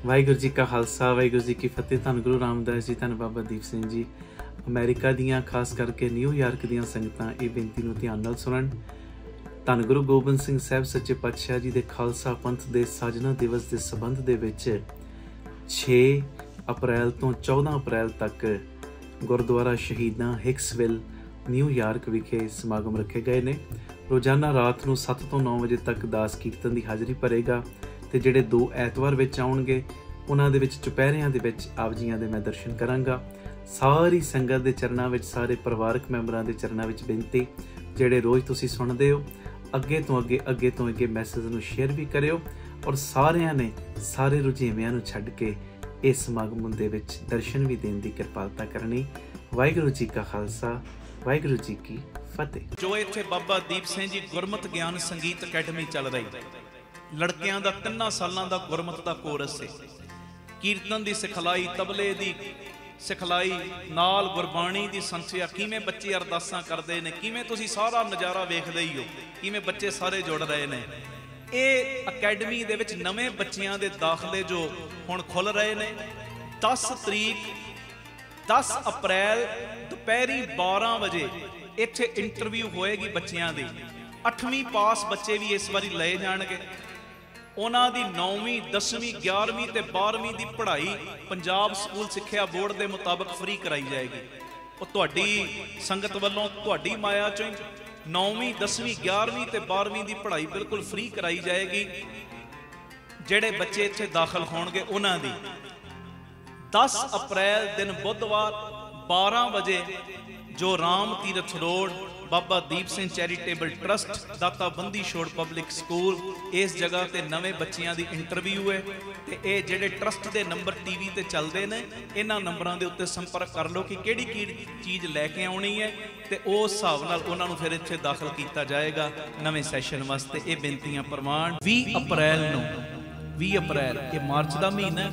ਵਾਹਿਗੁਰੂ ਜੀ ਕਾ ਖਾਲਸਾ ਵਾਹਿਗੁਰੂ ਜੀ ਕੀ ਫਤਿਹ। ਧੰਨ ਗੁਰੂ ਰਾਮਦਾਸ ਜੀ, ਧੰਨ ਬਾਬਾ ਦੀਪ ਸਿੰਘ ਜੀ। ਅਮਰੀਕਾ ਦੀਆਂ ਖਾਸ ਕਰਕੇ ਨਿਊਯਾਰਕ ਦੀਆਂ ਸੰਗਤਾਂ ਇਹ ਬੇਨਤੀ ਨੂੰ ਧਿਆਨ ਨਾਲ ਸੁਣਨ। ਧੰਨ ਗੁਰੂ ਗੋਬਿੰਦ ਸਿੰਘ ਸਾਹਿਬ ਸੱਚੇ ਪਾਤਸ਼ਾਹ ਜੀ ਦੇ ਖਾਲਸਾ ਪੰਥ ਦੇ ਸਾਜਨਾ ਦਿਵਸ ਦੇ ਸੰਬੰਧ ਦੇ ਵਿੱਚ 6 ਅਪ੍ਰੈਲ ਤੋਂ 14 ਅਪ੍ਰੈਲ ਤੱਕ ਗੁਰਦੁਆਰਾ ਸ਼ਹੀਦਾਂ ਹਿਕਸਵਿਲ ਨਿਊਯਾਰਕ ਵਿਖੇ ਸਮਾਗਮ ਰੱਖੇ ਗਏ ਨੇ। ਰੋਜ਼ਾਨਾ ਰਾਤ ਨੂੰ 7 ਤੋਂ 9 ਵਜੇ ਤੱਕ ਦਾਸ ਕੀਰਤਨ ਦੀ ਹਾਜ਼ਰੀ ਭਰੇਗਾ ਤੇ ਜਿਹੜੇ 2 ਐਤਵਾਰ ਵਿੱਚ ਆਉਣਗੇ ਉਹਨਾਂ ਦੇ ਵਿੱਚ ਚੁਪਹਿਰਿਆਂ ਦੇ ਵਿੱਚ ਆਪ ਜੀਆਂ ਦੇ ਮੈਂ ਦਰਸ਼ਨ ਕਰਾਂਗਾ। ਸਾਰੀ ਸੰਗਤ ਦੇ ਚਰਨਾਂ ਵਿੱਚ, ਸਾਰੇ ਪਰਿਵਾਰਕ ਮੈਂਬਰਾਂ ਦੇ ਚਰਨਾਂ ਵਿੱਚ ਬੇਨਤੀ, ਜਿਹੜੇ ਰੋਜ਼ ਤੁਸੀਂ ਸੁਣਦੇ ਹੋ, ਅੱਗੇ ਤੋਂ ਅੱਗੇ ਮੈਸੇਜ ਨੂੰ ਸ਼ੇਅਰ ਵੀ ਕਰਿਓ ਔਰ ਸਾਰਿਆਂ ਨੇ ਸਾਰੇ ਰੁਝੇਵਿਆਂ ਨੂੰ ਛੱਡ ਕੇ ਇਸ ਸਮਾਗਮ ਦੇ ਵਿੱਚ ਦਰਸ਼ਨ ਵੀ ਦੇਣ ਦੀ ਕਿਰਪਾਲਤਾ ਕਰਨੀ। ਵਾਹਿਗੁਰੂ ਜੀ ਕਾ ਖਾਲਸਾ ਵਾਹਿਗੁਰੂ ਜੀ ਕੀ ਫਤਿਹ। ਜੋ ਇੱਥੇ ਬਾਬਾ ਦੀਪ ਸਿੰਘ ਜੀ ਗੁਰਮਤਿ ਗਿਆਨ ਸੰਗੀਤ ਅਕੈਡਮੀ ਚੱਲ ਰਹੀ, ਲੜਕਿਆਂ ਦਾ 3 ਸਾਲਾਂ ਦਾ ਗੁਰਮਤਿ ਦਾ ਕੋਰਸ ਹੈ। ਕੀਰਤਨ ਦੀ ਸਿਖਲਾਈ, ਤਬਲੇ ਦੀ ਸਿਖਲਾਈ ਨਾਲ ਗੁਰਬਾਣੀ ਦੀ ਸੰਥਿਆ, ਕਿਵੇਂ ਬੱਚੇ ਅਰਦਾਸਾਂ ਕਰਦੇ ਨੇ, ਕਿਵੇਂ ਤੁਸੀਂ ਸਾਰਾ ਨਜ਼ਾਰਾ ਵੇਖਦੇ ਹੀ ਹੋ, ਕਿਵੇਂ ਬੱਚੇ ਸਾਰੇ ਜੁੜ ਰਹੇ ਨੇ। ਇਹ ਅਕੈਡਮੀ ਦੇ ਵਿੱਚ ਨਵੇਂ ਬੱਚਿਆਂ ਦੇ ਦਾਖਲੇ ਜੋ ਹੁਣ ਖੁੱਲ ਰਹੇ ਨੇ। 10 ਅਪ੍ਰੈਲ ਦੁਪਹਿਰੀ 12 ਵਜੇ ਇੱਥੇ ਇੰਟਰਵਿਊ ਹੋਏਗੀ ਬੱਚਿਆਂ ਦੀ। 8ਵੀਂ ਪਾਸ ਬੱਚੇ ਵੀ ਇਸ ਵਾਰੀ ਲਏ ਜਾਣਗੇ। ਉਹਨਾਂ ਦੀ 9ਵੀਂ 10ਵੀਂ 11ਵੀਂ ਤੇ 12ਵੀਂ ਦੀ ਪੜ੍ਹਾਈ ਪੰਜਾਬ ਸਕੂਲ ਸਿੱਖਿਆ ਬੋਰਡ ਦੇ ਮੁਤਾਬਕ ਫ੍ਰੀ ਕਰਾਈ ਜਾਏਗੀ। ਉਹ ਤੁਹਾਡੀ ਸੰਗਤ ਵੱਲੋਂ, ਤੁਹਾਡੀ ਮਾਇਆ ਚੋਂ 9ਵੀਂ 10ਵੀਂ 11ਵੀਂ ਤੇ 12ਵੀਂ ਦੀ ਪੜ੍ਹਾਈ ਬਿਲਕੁਲ ਫ੍ਰੀ ਕਰਾਈ ਜਾਏਗੀ। ਜਿਹੜੇ ਬੱਚੇ ਇੱਥੇ ਦਾਖਲ ਹੋਣਗੇ ਉਹਨਾਂ ਦੀ 10 ਅਪ੍ਰੈਲ ਦਿਨ ਬੁੱਧਵਾਰ 12 ਵਜੇ ਜੋ Ram Tirath road Baba Deep Singh charitable trust ਦਾਤਾ ਬੰਦੀ ਛੋੜ ਪਬਲਿਕ ਸਕੂਲ, ਇਸ ਜਗ੍ਹਾ ਤੇ ਨਵੇਂ ਬੱਚਿਆਂ ਦੀ ਇੰਟਰਵਿਊ ਹੈ। ਤੇ ਇਹ ਜਿਹੜੇ ਟਰਸਟ ਦੇ ਨੰਬਰ ਟੀਵੀ ਤੇ ਚੱਲਦੇ ਨੇ, ਇਹਨਾਂ ਨੰਬਰਾਂ ਦੇ ਉੱਤੇ ਸੰਪਰਕ ਕਰ ਲਓ ਕਿ ਕਿਹੜੀ ਚੀਜ਼ ਲੈ ਕੇ ਆਉਣੀ ਹੈ ਤੇ ਉਸ ਹਿਸਾਬ ਨਾਲ ਉਹਨਾਂ ਨੂੰ ਫਿਰ ਇੱਥੇ ਦਾਖਲ ਕੀਤਾ ਜਾਏਗਾ ਨਵੇਂ ਸੈਸ਼ਨ ਵਾਸਤੇ। ਇਹ ਬੇਨਤੀਆਂ ਪ੍ਰਵਾਨ। 20 ਅਪ੍ਰੈਲ ਨੂੰ, 20 ਅਪ੍ਰੈਲ ਇਹ ਮਾਰਚ ਦਾ ਮਹੀਨਾ,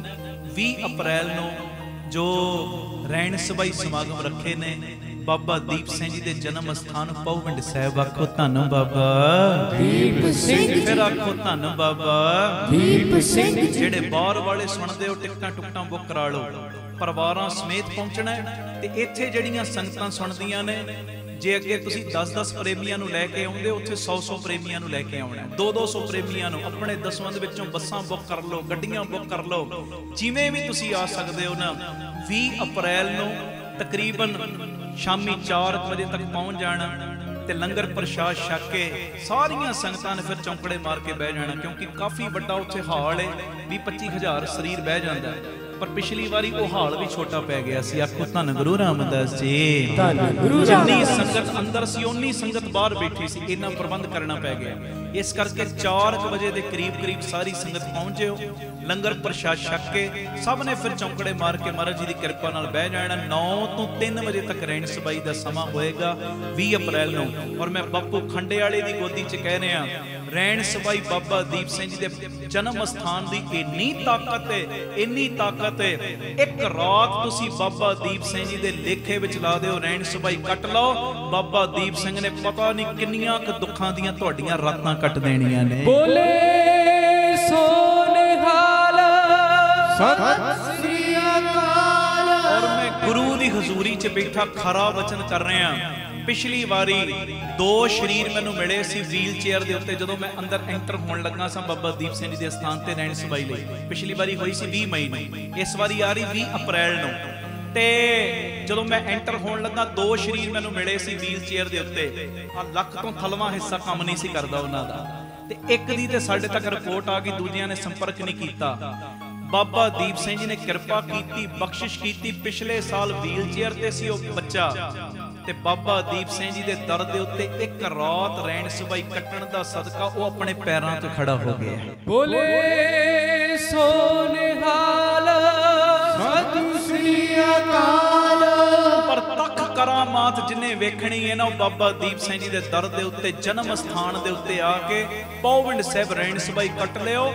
20 ਅਪ੍ਰੈਲ ਨੂੰ ਜੋ ਰੈਣ ਸਭਾਈ ਸਮਾਗਮ ਰੱਖੇ ਨੇ ਬਾਬਾ ਦੀਪ ਸਿੰਘ ਜੀ ਦੇ ਜਨਮ ਸਥਾਨ ਪਹੁਵਿੰਡ ਸਾਹਿਬ। ਆਖੋ ਧੰਨ ਬਾਬਾ ਦੀਪ ਸਿੰਘ। ਫਿਰ ਆਖੋ ਧੰਨ ਬਾਬਾ ਦੀਪ ਸਿੰਘ। ਜਿਹੜੇ ਬਾਹਰ ਵਾਲੇ ਸੁਣਦੇ ਹੋ, ਟਿਕਟਾਂ ਟੁਕਟਾਂ ਬੁੱਕ ਕਰਾ ਲਓ, ਪਰਿਵਾਰਾਂ ਸਮੇਤ ਪਹੁੰਚਣਾ। ਤੇ ਇੱਥੇ ਜਿਹੜੀਆਂ ਸੰਗਤਾਂ ਸੁਣਦੀਆਂ ਨੇ, ਜੇ ਅੱਗੇ ਤੁਸੀਂ 10-10 ਪ੍ਰੇਮੀਆਂ ਨੂੰ ਲੈ ਕੇ ਆਉਂਦੇ, ਉੱਥੇ 100-100 ਪ੍ਰੇਮੀਆਂ ਨੂੰ ਲੈ ਕੇ ਆਉਣਾ। 200-200 ਪ੍ਰੇਮੀਆਂ ਨੂੰ ਆਪਣੇ ਦਸਵੰਧ ਵਿੱਚੋਂ ਬੱਸਾਂ ਬੁੱਕ ਕਰ ਲਓ, ਗੱਡੀਆਂ ਬੁੱਕ ਕਰ ਲਓ, ਜਿਵੇਂ ਵੀ ਤੁਸੀਂ ਆ ਸਕਦੇ ਹੋ ਨਾ। 20 ਅਪ੍ਰੈਲ ਨੂੰ ਤਕਰੀਬਨ ਸ਼ਾਮੀ 4 ਵਜੇ ਤੱਕ ਪਹੁੰਚ ਜਾਣਾ ਤੇ ਲੰਗਰ ਪ੍ਰਸ਼ਾਦ ਛਕ ਕੇ ਸਾਰੀਆਂ ਸੰਗਤਾਂ ਨੇ ਫਿਰ ਚੌਂਕੜੇ ਮਾਰ ਕੇ ਬਹਿ ਜਾਣਾ, ਕਿਉਂਕਿ ਕਾਫੀ ਵੱਡਾ ਉੱਥੇ ਹਾਲ ਹੈ। 20-25 ਹਜ਼ਾਰ ਸਰੀਰ ਬਹਿ ਜਾਂਦਾ, ਪਰ ਪਿਛਲੀ ਵਾਰੀ ਉਹ ਹਾਲ ਵੀ ਛੋਟਾ ਪੈ ਗਿਆ ਸੀ। ਆਖੋ ਧੰਨ ਗੁਰੂ ਰਾਮਦਾਸ ਜੀ। ਜਿੰਨੀ ਸੰਗਤ ਅੰਦਰ ਸੀ ਓਨੀ ਸੰਗਤ ਬਾਹਰ ਬੈਠੀ ਸੀ, ਇਹਨਾਂ ਪ੍ਰਬੰਧ ਕਰਨਾ ਪੈ ਗਿਆ। ਇਸ ਕਰਕੇ 4 ਵਜੇ ਦੇ ਕਰੀਬ ਸਾਰੀ ਸੰਗਤ ਪਹੁੰਚਿਓ, ਲੰਗਰ ਪ੍ਰਸ਼ਾਦ ਛਕ ਕੇ ਸਭ ਨੇ ਫਿਰ ਚੌਂਕੜੇ ਮਾਰ ਕੇ ਮਹਾਰਾਜ ਜੀ ਦੀ ਕਿਰਪਾ ਨਾਲ ਬਹਿ ਜਾਣਾ। 9 ਤੋਂ 3 ਵਜੇ ਤੱਕ ਰੈਣ ਸਬਾਈ ਦਾ ਸਮਾਂ ਹੋਏਗਾ 20 ਅਪ੍ਰੈਲ ਨੂੰ। ਔਰ ਮੈਂ ਬਾਪੂ ਖੰਡੇ ਵਾਲੇ ਦੀ ਗੋਦੀ 'ਚ ਕਹਿ ਰਿਹਾ, ਰੈਣ ਸਬਾਈ ਬਾਬਾ ਦੀਪ ਸਿੰਘ ਜੀ ਦੇ ਜਨਮ ਸਥਾਨ ਦੀ ਇੰਨੀ ਤਾਕਤ ਹੈ, ਇੰਨੀ ਤਾਕਤ ਹੈ। ਇੱਕ ਰਾਤ ਤੁਸੀਂ ਬਾਬਾ ਦੀਪ ਸਿੰਘ ਜੀ ਦੇ ਲੇਖੇ ਵਿੱਚ ਲਾ ਦਿਓ, ਰੈਣ ਸਬਾਈ ਕੱਟ ਲਓ, ਬਾਬਾ ਦੀਪ ਸਿੰਘ ਨੇ ਪਤਾ ਨਹੀਂ ਕਿੰਨੀਆਂ ਕੁ ਦੁੱਖਾਂ ਦੀਆਂ ਤੁਹਾਡੀਆਂ ਰਾਤਾਂ ਕੱਟ ਦੇਣੀਆਂ ਨੇ। ਬੋਲੇ ਸੋ ਨਿਹਾਲ, ਸਤਿ ਸ੍ਰੀ ਅਕਾਲ। ਔਰ ਮੈਂ ਗੁਰੂ ਦੀ ਹਜ਼ੂਰੀ 'ਚ ਬੈਠਾ ਖਰਾ ਵਚਨ ਕਰ ਰਿਹਾ। ਪਿਛਲੀ ਵਾਰੀ 2 ਸ਼ਰੀਰ ਮੈਨੂੰ ਮਿਲੇ ਸੀ ਵੀਲ ਚੇਅਰ ਦੇ ਉੱਤੇ, ਜਦੋਂ ਮੈਂ ਅੰਦਰ ਐਂਟਰ ਹੋਣ ਲੱਗਾ ਸਾਂ ਬਾਬਾ ਦੀਪ ਸਿੰਘ ਜੀ ਦੇ ਸਥਾਨ ਤੇ ਰੈਣ ਸਬਾਈ ਲਈ। ਪਿਛਲੀ ਵਾਰੀ ਹੋਈ ਸੀ 20 ਮਈ ਨੂੰ, ਇਸ ਵਾਰੀ ਆ ਰਹੀ 20 ਅਪ੍ਰੈਲ ਨੂੰ। ਤੇ ਜਦੋਂ ਮੈਂ ਐਂਟਰ ਹੋਣ ਲੱਗਾ 2 ਸ਼ਰੀਰ ਮੈਨੂੰ ਮਿਲੇ ਸੀ ਵੀਲ ਚੇਅਰ ਦੇ ਉੱਤੇ। ਆ ਲੱਕ ਤੋਂ ਥਲਵਾਂ ਹਿੱਸਾ ਕੰਮ ਨਹੀਂ ਸੀ ਕਰਦਾ ਉਹਨਾਂ ਦਾ, ਤੇ ਇੱਕ ਦੀ ਤੇ ਸਾਡੇ ਤੱਕ ਰਿਪੋਰਟ ਆ ਗਈ, ਦੂਜਿਆਂ ਨੇ ਸੰਪਰਕ ਨਹੀਂ ਕੀਤਾ। ਬਾਬਾ ਦੀਪ ਸਿੰਘ ਜੀ ਨੇ ਕਿਰਪਾ ਕੀਤੀ, ਬਖਸ਼ਿਸ਼ ਕੀਤੀ। ਪਿਛਲੇ ਸਾਲ ਵੀਲ ਚੇਅਰ ਤੇ ਸੀ ਉਹ ਬੱਚਾ, ਤੇ ਬਾਬਾ ਦੀਪ ਸਿੰਘ ਜੀ ਦੇ ਦਰ ਦੇ ਉੱਤੇ ਇੱਕ ਰਾਤ ਰੈਣ ਸਬਾਈ ਕੱਟਣ ਦਾ ਸਦਕਾ ਉਹ ਆਪਣੇ ਪੈਰਾਂ ਤੇ ਖੜਾ ਹੋ ਗਿਆ। ਬੋਲੇ ਸੋ ਨਿਹਾਲ, ਸਤਿ ਸ੍ਰੀ ਅਕਾਲ। ਪਰ ਤੱਕ ਕਰਾਮਾਤ ਜਿਨੇ ਵੇਖਣੀ ਹੈ ਨਾ, ਉਹ ਬਾਬਾ ਦੀਪ ਸਿੰਘ ਜੀ ਦੇ ਦਰ ਦੇ ਉੱਤੇ ਜਨਮ ਸਥਾਨ ਦੇ ਉੱਤੇ ਆ ਕੇ ਪਹੁਵਿੰਡ ਸਾਹਿਬ ਰੈਣ ਸਬਾਈ ਕੱਟ ਲਿਓ।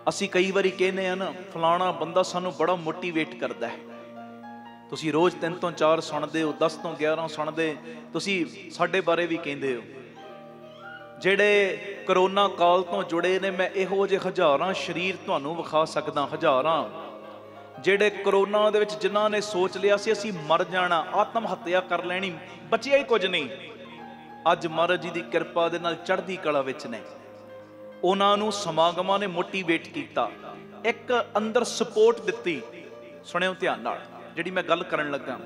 ਅਸੀਂ ਕਈ ਵਾਰੀ ਕਹਿੰਦੇ ਆ ਨਾ, ਫਲਾਣਾ ਬੰਦਾ ਸਾਨੂੰ ਬੜਾ ਮੋਟੀਵੇਟ ਕਰਦਾ ਹੈ। ਤੁਸੀਂ ਰੋਜ਼ 3 ਤੋਂ 4 ਸੁਣਦੇ ਹੋ, 10 ਤੋਂ 11 ਸੁਣਦੇ, ਤੁਸੀਂ ਸਾਡੇ ਬਾਰੇ ਵੀ ਕਹਿੰਦੇ ਹੋ। ਜਿਹੜੇ ਕਰੋਨਾ ਕਾਲ ਤੋਂ ਜੁੜੇ ਨੇ, ਮੈਂ ਇਹੋ ਜਿਹੇ ਹਜ਼ਾਰਾਂ ਸਰੀਰ ਤੁਹਾਨੂੰ ਵਿਖਾ ਸਕਦਾ, ਹਜ਼ਾਰਾਂ, ਜਿਹੜੇ ਕਰੋਨਾ ਦੇ ਵਿੱਚ ਜਿਨ੍ਹਾਂ ਨੇ ਸੋਚ ਲਿਆ ਸੀ ਅਸੀਂ ਮਰ ਜਾਣਾ, ਆਤਮ ਹੱਤਿਆ ਕਰ ਲੈਣੀ, ਬਚਿਆ ਹੀ ਕੁਝ ਨਹੀਂ, ਅੱਜ ਮਹਾਰਾਜ ਜੀ ਦੀ ਕਿਰਪਾ ਦੇ ਨਾਲ ਚੜ੍ਹਦੀ ਕਲਾ ਵਿੱਚ ਨੇ। ਉਹਨਾਂ ਨੂੰ ਸਮਾਗਮਾਂ ਨੇ ਮੋਟੀਵੇਟ ਕੀਤਾ, ਇੱਕ ਅੰਦਰ ਸਪੋਰਟ ਦਿੱਤੀ। ਸੁਣਿਓ ਧਿਆਨ ਨਾਲ ਜਿਹੜੀ ਮੈਂ ਗੱਲ ਕਰਨ ਲੱਗਾ।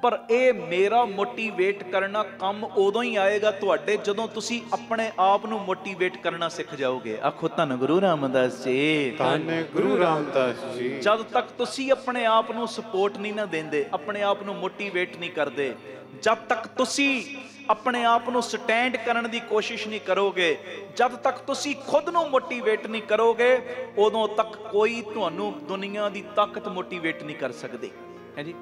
ਪਰ ਇਹ ਮੇਰਾ ਮੋਟੀਵੇਟ ਕਰਨਾ ਕੰਮ ਉਦੋਂ ਹੀ ਆਏਗਾ ਤੁਹਾਡੇ, ਜਦੋਂ ਤੁਸੀਂ ਆਪਣੇ ਆਪ ਨੂੰ ਮੋਟੀਵੇਟ ਕਰਨਾ ਸਿੱਖ ਜਾਓਗੇ। ਆਖੋ ਧੰਨ ਗੁਰੂ ਰਾਮਦਾਸ ਜੀ, ਧੰਨ ਗੁਰੂ ਰਾਮਦਾਸ ਜੀ। ਜਦ ਤੱਕ ਤੁਸੀਂ ਆਪਣੇ ਆਪ ਨੂੰ ਸਪੋਰਟ ਨਹੀਂ ਨਾ ਦਿੰਦੇ, ਆਪਣੇ ਆਪ ਨੂੰ ਮੋਟੀਵੇਟ ਨਹੀਂ ਕਰਦੇ, ਜਦ ਤੱਕ ਤੁਸੀਂ ਆਪਣੇ ਆਪ ਨੂੰ ਸਟੈਂਡ ਕਰਨ ਦੀ ਕੋਸ਼ਿਸ਼ ਨਹੀਂ ਕਰੋਗੇ, ਜਦ ਤੱਕ ਤੁਸੀਂ ਖੁਦ ਨੂੰ ਮੋਟੀਵੇਟ ਨਹੀਂ ਕਰੋਗੇ, ਉਦੋਂ ਤੱਕ ਕੋਈ ਤੁਹਾਨੂੰ ਦੁਨੀਆ ਦੀ ਤਾਕਤ ਮੋਟੀਵੇਟ ਨਹੀਂ ਕਰ ਸਕਦੀ ਹੈ ਜੀ।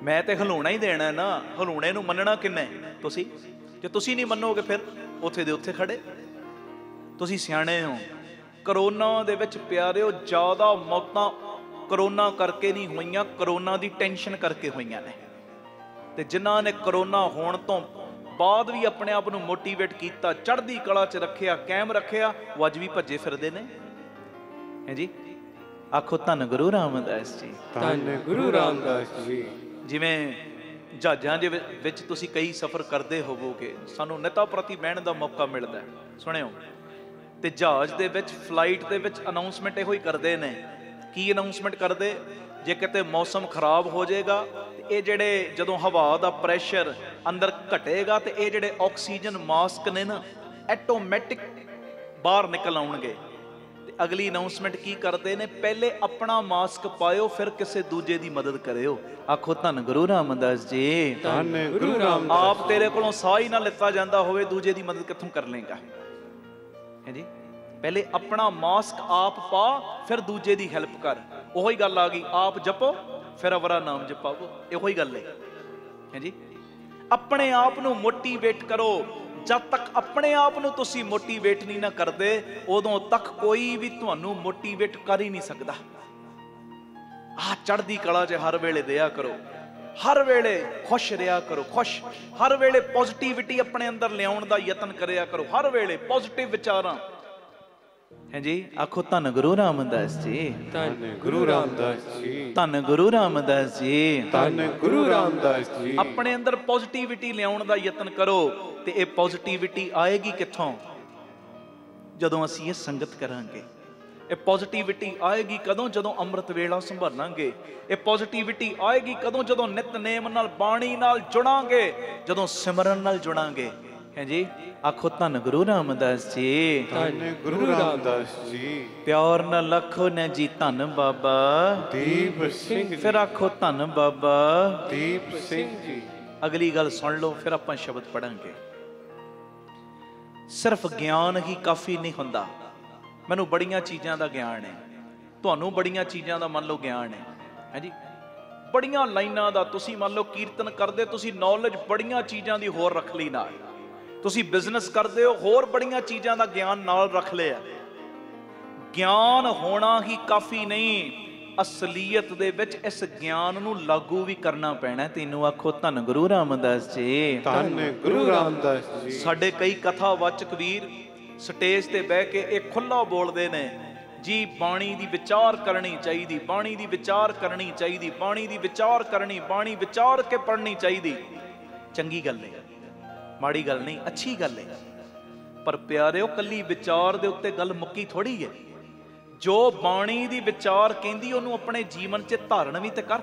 ਮੈਂ ਤੇ ਹਲਾਉਣਾ ਹੀ ਦੇਣਾ ਨਾ, ਹਲਾਉਣੇ ਨੂੰ ਮੰਨਣਾ ਕਿੰਨੇ ਤੁਸੀਂ। ਜੇ ਤੁਸੀਂ ਨਹੀਂ ਮੰਨੋਗੇ ਫਿਰ ਉੱਥੇ ਦੇ ਉੱਥੇ ਖੜੇ। ਤੁਸੀਂ ਸਿਆਣੇ ਹੋ। ਕਰੋਨਾ ਦੇ ਵਿੱਚ ਪਿਆਰਿਓ ਜ਼ਿਆਦਾ ਮੌਤਾਂ ਕਰੋਨਾ ਕਰਕੇ ਨਹੀਂ ਹੋਈਆਂ, ਕਰੋਨਾ ਦੀ ਟੈਨਸ਼ਨ ਕਰਕੇ ਹੋਈਆਂ ਨੇ। ਤੇ ਜਿਨ੍ਹਾਂ ਨੇ ਕਰੋਨਾ ਹੋਣ ਤੋਂ ਬਾਅਦ ਵੀ ਆਪਣੇ ਆਪ ਨੂੰ ਮੋਟੀਵੇਟ ਕੀਤਾ, ਚੜ੍ਹਦੀ ਕਲਾ 'ਚ ਰੱਖਿਆ, ਕਾਇਮ ਰੱਖਿਆ, ਉਹ ਅੱਜ ਵੀ ਭੱਜੇ ਫਿਰਦੇ ਨੇ ਹੈ ਜੀ। ਆਖੋ ਧੰਨ ਗੁਰੂ ਰਾਮਦਾਸ ਜੀ, ਧੰਨ ਗੁਰੂ ਰਾਮਦਾਸ ਜੀ। ਜਿਵੇਂ ਜਹਾਜ਼ਾਂ ਦੇ ਵਿੱਚ ਤੁਸੀਂ ਕਈ ਸਫ਼ਰ ਕਰਦੇ ਹੋਵੋਗੇ, ਸਾਨੂੰ ਨਿਤਾ ਪ੍ਰਤੀ ਬਹਿਣ ਦਾ ਮੌਕਾ ਮਿਲਦਾ, ਸੁਣਿਓ। ਤੇ ਜਹਾਜ਼ ਦੇ ਵਿੱਚ, ਫਲਾਈਟ ਦੇ ਵਿੱਚ ਅਨਾਉਂਸਮੈਂਟ ਇਹੋ ਹੀ ਕਰਦੇ ਨੇ। ਕੀ ਅਨਾਉਂਸਮੈਂਟ ਕਰਦੇ? ਜੇ ਕਿਤੇ ਮੌਸਮ ਖਰਾਬ ਹੋ ਜਾਏਗਾ ਤੇ ਇਹ ਜਿਹੜੇ ਜਦੋਂ ਹਵਾ ਦਾ ਪ੍ਰੈਸ਼ਰ ਅੰਦਰ ਘਟੇਗਾ ਤੇ ਇਹ ਜਿਹੜੇ ਆਕਸੀਜਨ ਮਾਸਕ ਨੇ ਨਾ, ਆਟੋਮੈਟਿਕ ਬਾਹਰ ਨਿਕਲ ਆਉਣਗੇ। ਤੇ ਅਗਲੀ ਅਨਾਉਂਸਮੈਂਟ ਕੀ ਕਰਦੇ ਨੇ? ਪਹਿਲੇ ਆਪਣਾ ਮਾਸਕ ਪਾਇਓ, ਫਿਰ ਕਿਸੇ ਦੂਜੇ ਦੀ ਮਦਦ ਕਰਿਓ। ਆਖੋ ਧੰਨ ਗੁਰੂ ਰਾਮਦਾਸ ਜੀ, ਧੰਨ ਗੁਰੂ ਰਾਮਦਾਸ। ਆਪ ਤੇਰੇ ਕੋਲੋਂ ਸਾਹ ਹੀ ਨਾ ਲਿੱਤਾ ਜਾਂਦਾ ਹੋਵੇ, ਦੂਜੇ ਦੀ ਮਦਦ ਕਿੱਥੋਂ ਕਰ ਲੇਗਾ ਹੈ ਜੀ। ਪਹਿਲੇ ਆਪਣਾ ਮਾਸਕ ਆਪ ਪਾ, ਫਿਰ ਦੂਜੇ ਦੀ ਹੈਲਪ ਕਰ। ਉਹੀ ਗੱਲ ਆ ਗਈ, ਆਪ ਜਪੋ ਫਿਰ ਅਵਰਾ ਨਾਮ ਜਪਾਵੋ। ਇਹੋ ਹੀ ਗੱਲ ਹੈ ਜੀ। ਆਪਣੇ ਆਪ ਨੂੰ ਮੋਟੀਵੇਟ ਕਰੋ। ਜਦ ਤੱਕ ਆਪਣੇ ਆਪ ਨੂੰ ਤੁਸੀਂ ਮੋਟੀਵੇਟ ਨਹੀਂ ਨਾ ਕਰਦੇ, ਉਦੋਂ ਤੱਕ ਕੋਈ ਵੀ ਤੁਹਾਨੂੰ ਮੋਟੀਵੇਟ ਕਰ ਹੀ ਨਹੀਂ ਸਕਦਾ। ਆਹ ਚੜ੍ਹਦੀ ਕਲਾ 'ਚ ਹਰ ਵੇਲੇ ਦਿਆ ਕਰੋ, ਹਰ ਵੇਲੇ ਖੁਸ਼ ਰਿਹਾ ਕਰੋ, ਖੁਸ਼, ਹਰ ਵੇਲੇ ਪੋਜ਼ਿਟਿਵਿਟੀ ਆਪਣੇ ਅੰਦਰ ਲਿਆਉਣ ਦਾ ਯਤਨ ਕਰਿਆ ਕਰੋ, ਹਰ ਵੇਲੇ ਪੋਜ਼ਿਟਿਵ ਵਿਚਾਰਾਂ ਹੈ ਜੀ। ਆਖੋ ਧੰਨ ਗੁਰੂ ਰਾਮਦਾਸ ਜੀ, ਧੰਨ ਗੁਰੂ ਰਾਮਦਾਸ ਜੀ, ਧੰਨ ਗੁਰੂ ਰਾਮਦਾਸ ਜੀ, ਧੰਨ ਗੁਰੂ ਰਾਮਦਾਸ ਜੀ। ਆਪਣੇ ਅੰਦਰ ਪੋਜ਼ਿਟਿਵਿਟੀ ਲਿਆਉਣ ਦਾ ਯਤਨ ਕਰੋ। ਤੇ ਇਹ ਪੋਜ਼ਿਟਿਵਿਟੀ ਆਏਗੀ ਕਿੱਥੋਂ? ਜਦੋਂ ਅਸੀਂ ਇਹ ਸੰਗਤ ਕਰਾਂਗੇ। ਇਹ ਪੋਜ਼ਿਟਿਵਿਟੀ ਆਏਗੀ ਕਦੋਂ? ਜਦੋਂ ਅੰਮ੍ਰਿਤ ਵੇਲਾ ਸੰਭਾਲਾਂਗੇ। ਇਹ ਪੋਜ਼ਿਟਿਵਿਟੀ ਆਏਗੀ ਕਦੋਂ? ਜਦੋਂ ਨਿਤਨੇਮ ਨਾਲ, ਬਾਣੀ ਨਾਲ ਜੁੜਾਂਗੇ, ਜਦੋਂ ਸਿਮਰਨ ਨਾਲ ਜੁੜਾਂਗੇ ਹੈ ਜੀ। ਆਖੋ ਧੰਨ ਗੁਰੂ ਰਾਮਦਾਸ ਜੀ, ਧੰਨ ਗੁਰੂ ਰਾਮਦਾਸ ਜੀ। ਪਿਆਰ ਨਾਲ ਲਖੋ ਨੇ ਜੀ ਧੰਨ ਬਾਬਾ ਦੀਪ ਸਿੰਘ ਜੀ। ਫਿਰ ਆਖੋ ਧੰਨ ਬਾਬਾ ਦੀਪ ਸਿੰਘ ਜੀ। ਅਗਲੀ ਗੱਲ ਸੁਣ ਲਓ, ਫਿਰ ਆਪਾਂ ਸ਼ਬਦ ਪੜਾਂਗੇ। ਸਿਰਫ ਗਿਆਨ ਹੀ ਕਾਫੀ ਨਹੀਂ ਹੁੰਦਾ। ਮੈਨੂੰ ਬੜੀਆਂ ਚੀਜ਼ਾਂ ਦਾ ਗਿਆਨ ਹੈ, ਤੁਹਾਨੂੰ ਬੜੀਆਂ ਚੀਜ਼ਾਂ ਦਾ ਮੰਨ ਲਓ ਗਿਆਨ ਹੈ ਜੀ। ਬੜੀਆਂ ਲਾਈਨਾਂ ਦਾ ਤੁਸੀਂ ਮੰਨ ਲਓ ਕੀਰਤਨ ਕਰਦੇ, ਤੁਸੀਂ ਨੌਲੇਜ ਬੜੀਆਂ ਚੀਜ਼ਾਂ ਦੀ ਹੋਰ ਰੱਖ ਲਈ ਨਾਲ। ਤੁਸੀਂ ਬਿਜ਼ਨਸ ਕਰਦੇ ਹੋ, ਹੋਰ ਬੜੀਆਂ ਚੀਜ਼ਾਂ ਦਾ ਗਿਆਨ ਨਾਲ ਰੱਖ ਲਿਆ। ਗਿਆਨ ਹੋਣਾ ਹੀ ਕਾਫੀ ਨਹੀਂ, ਅਸਲੀਅਤ ਦੇ ਵਿੱਚ ਇਸ ਗਿਆਨ ਨੂੰ ਲਾਗੂ ਵੀ ਕਰਨਾ ਪੈਣਾ ਤੈਨੂੰ। ਆਖੋ ਧੰਨ ਗੁਰੂ ਰਾਮਦਾਸ ਜੀ, ਧੰਨ ਗੁਰੂ ਰਾਮਦਾਸ ਜੀ। ਸਾਡੇ ਕਈ ਕਥਾਵਾਚਕ ਵੀਰ ਸਟੇਜ ਤੇ ਬਹਿ ਕੇ ਇਹ ਖੁੱਲਾ ਬੋਲਦੇ ਨੇ ਜੀ, ਬਾਣੀ ਦੀ ਵਿਚਾਰ ਕਰਨੀ ਚਾਹੀਦੀ, ਬਾਣੀ ਦੀ ਵਿਚਾਰ ਕਰਨੀ ਚਾਹੀਦੀ, ਬਾਣੀ ਦੀ ਵਿਚਾਰ ਕਰਨੀ, ਬਾਣੀ ਵਿਚਾਰ ਕੇ ਪੜ੍ਹਨੀ ਚਾਹੀਦੀ। ਚੰਗੀ ਗੱਲ ਹੈ, ਮਾੜੀ ਗੱਲ ਨਹੀਂ, ਅੱਛੀ ਗੱਲ ਹੈ। ਪਰ ਪਿਆਰਿਓ, ਕੱਲੀ ਵਿਚਾਰ ਦੇ ਉੱਤੇ ਗੱਲ ਮੁੱਕੀ ਥੋੜੀ ਹੈ। ਜੋ ਬਾਣੀ ਦੀ ਵਿਚਾਰ ਕਹਿੰਦੀ ਉਹਨੂੰ ਆਪਣੇ ਜੀਵਨ 'ਚ ਧਾਰਨ ਵੀ ਤੇ ਕਰ।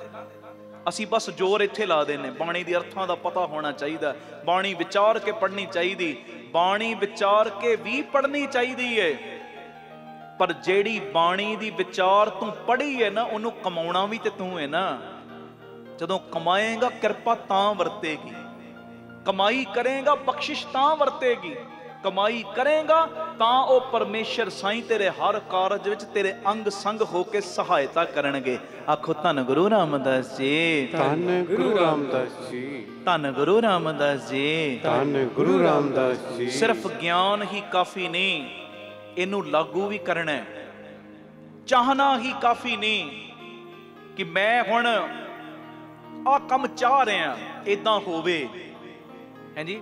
ਅਸੀਂ ਬਸ ਜ਼ੋਰ ਇੱਥੇ ਲਾ ਦਿੰਦੇ, ਬਾਣੀ ਦੇ ਅਰਥਾਂ ਦਾ ਪਤਾ ਹੋਣਾ ਚਾਹੀਦਾ, ਬਾਣੀ ਵਿਚਾਰ ਕੇ ਪੜ੍ਹਨੀ ਚਾਹੀਦੀ। ਬਾਣੀ ਵਿਚਾਰ ਕੇ ਵੀ ਪੜ੍ਹਨੀ ਚਾਹੀਦੀ ਏ, ਪਰ ਜਿਹੜੀ ਬਾਣੀ ਦੀ ਵਿਚਾਰ ਤੂੰ ਪੜ੍ਹੀ ਹੈ ਨਾ, ਉਹਨੂੰ ਕਮਾਉਣਾ ਵੀ ਤੇ ਤੂੰ ਹੈ ਨਾ। ਜਦੋਂ ਕਮਾਏਗਾ ਕਿਰਪਾ ਤਾਂ ਵਰਤੇਗੀ, ਕਮਾਈ ਕਰੇਗਾ ਬਖਸ਼ਿਸ਼ ਤਾਂ ਵਰਤੇਗੀ, ਕਮਾਈ ਕਰੇਗਾ ਤਾਂ ਉਹ ਪਰਮੇਸ਼ਰ ਸਾਈਂ ਤੇਰੇ ਹਰ ਕਾਰਜ ਵਿੱਚ ਤੇਰੇ ਅੰਗ ਸੰਗ ਹੋ ਕੇ ਸਹਾਇਤਾ ਕਰਨਗੇ। ਆਖੋ ਧੰਨ ਗੁਰੂ ਰਾਮਦਾਸ ਜੀ, ਧੰਨ ਗੁਰੂ ਰਾਮਦਾਸ ਜੀ, ਧੰਨ ਗੁਰੂ ਰਾਮਦਾਸ ਜੀ, ਧੰਨ ਗੁਰੂ ਰਾਮਦਾਸ ਜੀ। ਸਿਰਫ ਗਿਆਨ ਹੀ ਕਾਫੀ ਨਹੀਂ, ਇਹਨੂੰ ਲਾਗੂ ਵੀ ਕਰਨਾ ਹੈ। ਚਾਹਨਾ ਹੀ ਕਾਫੀ ਨਹੀਂ ਕਿ ਮੈਂ ਹੁਣ ਆਹ ਕੰਮ ਚਾਹ ਰਿਹਾ ਇਦਾਂ ਹੋਵੇ। ਹੈ ਜੀ,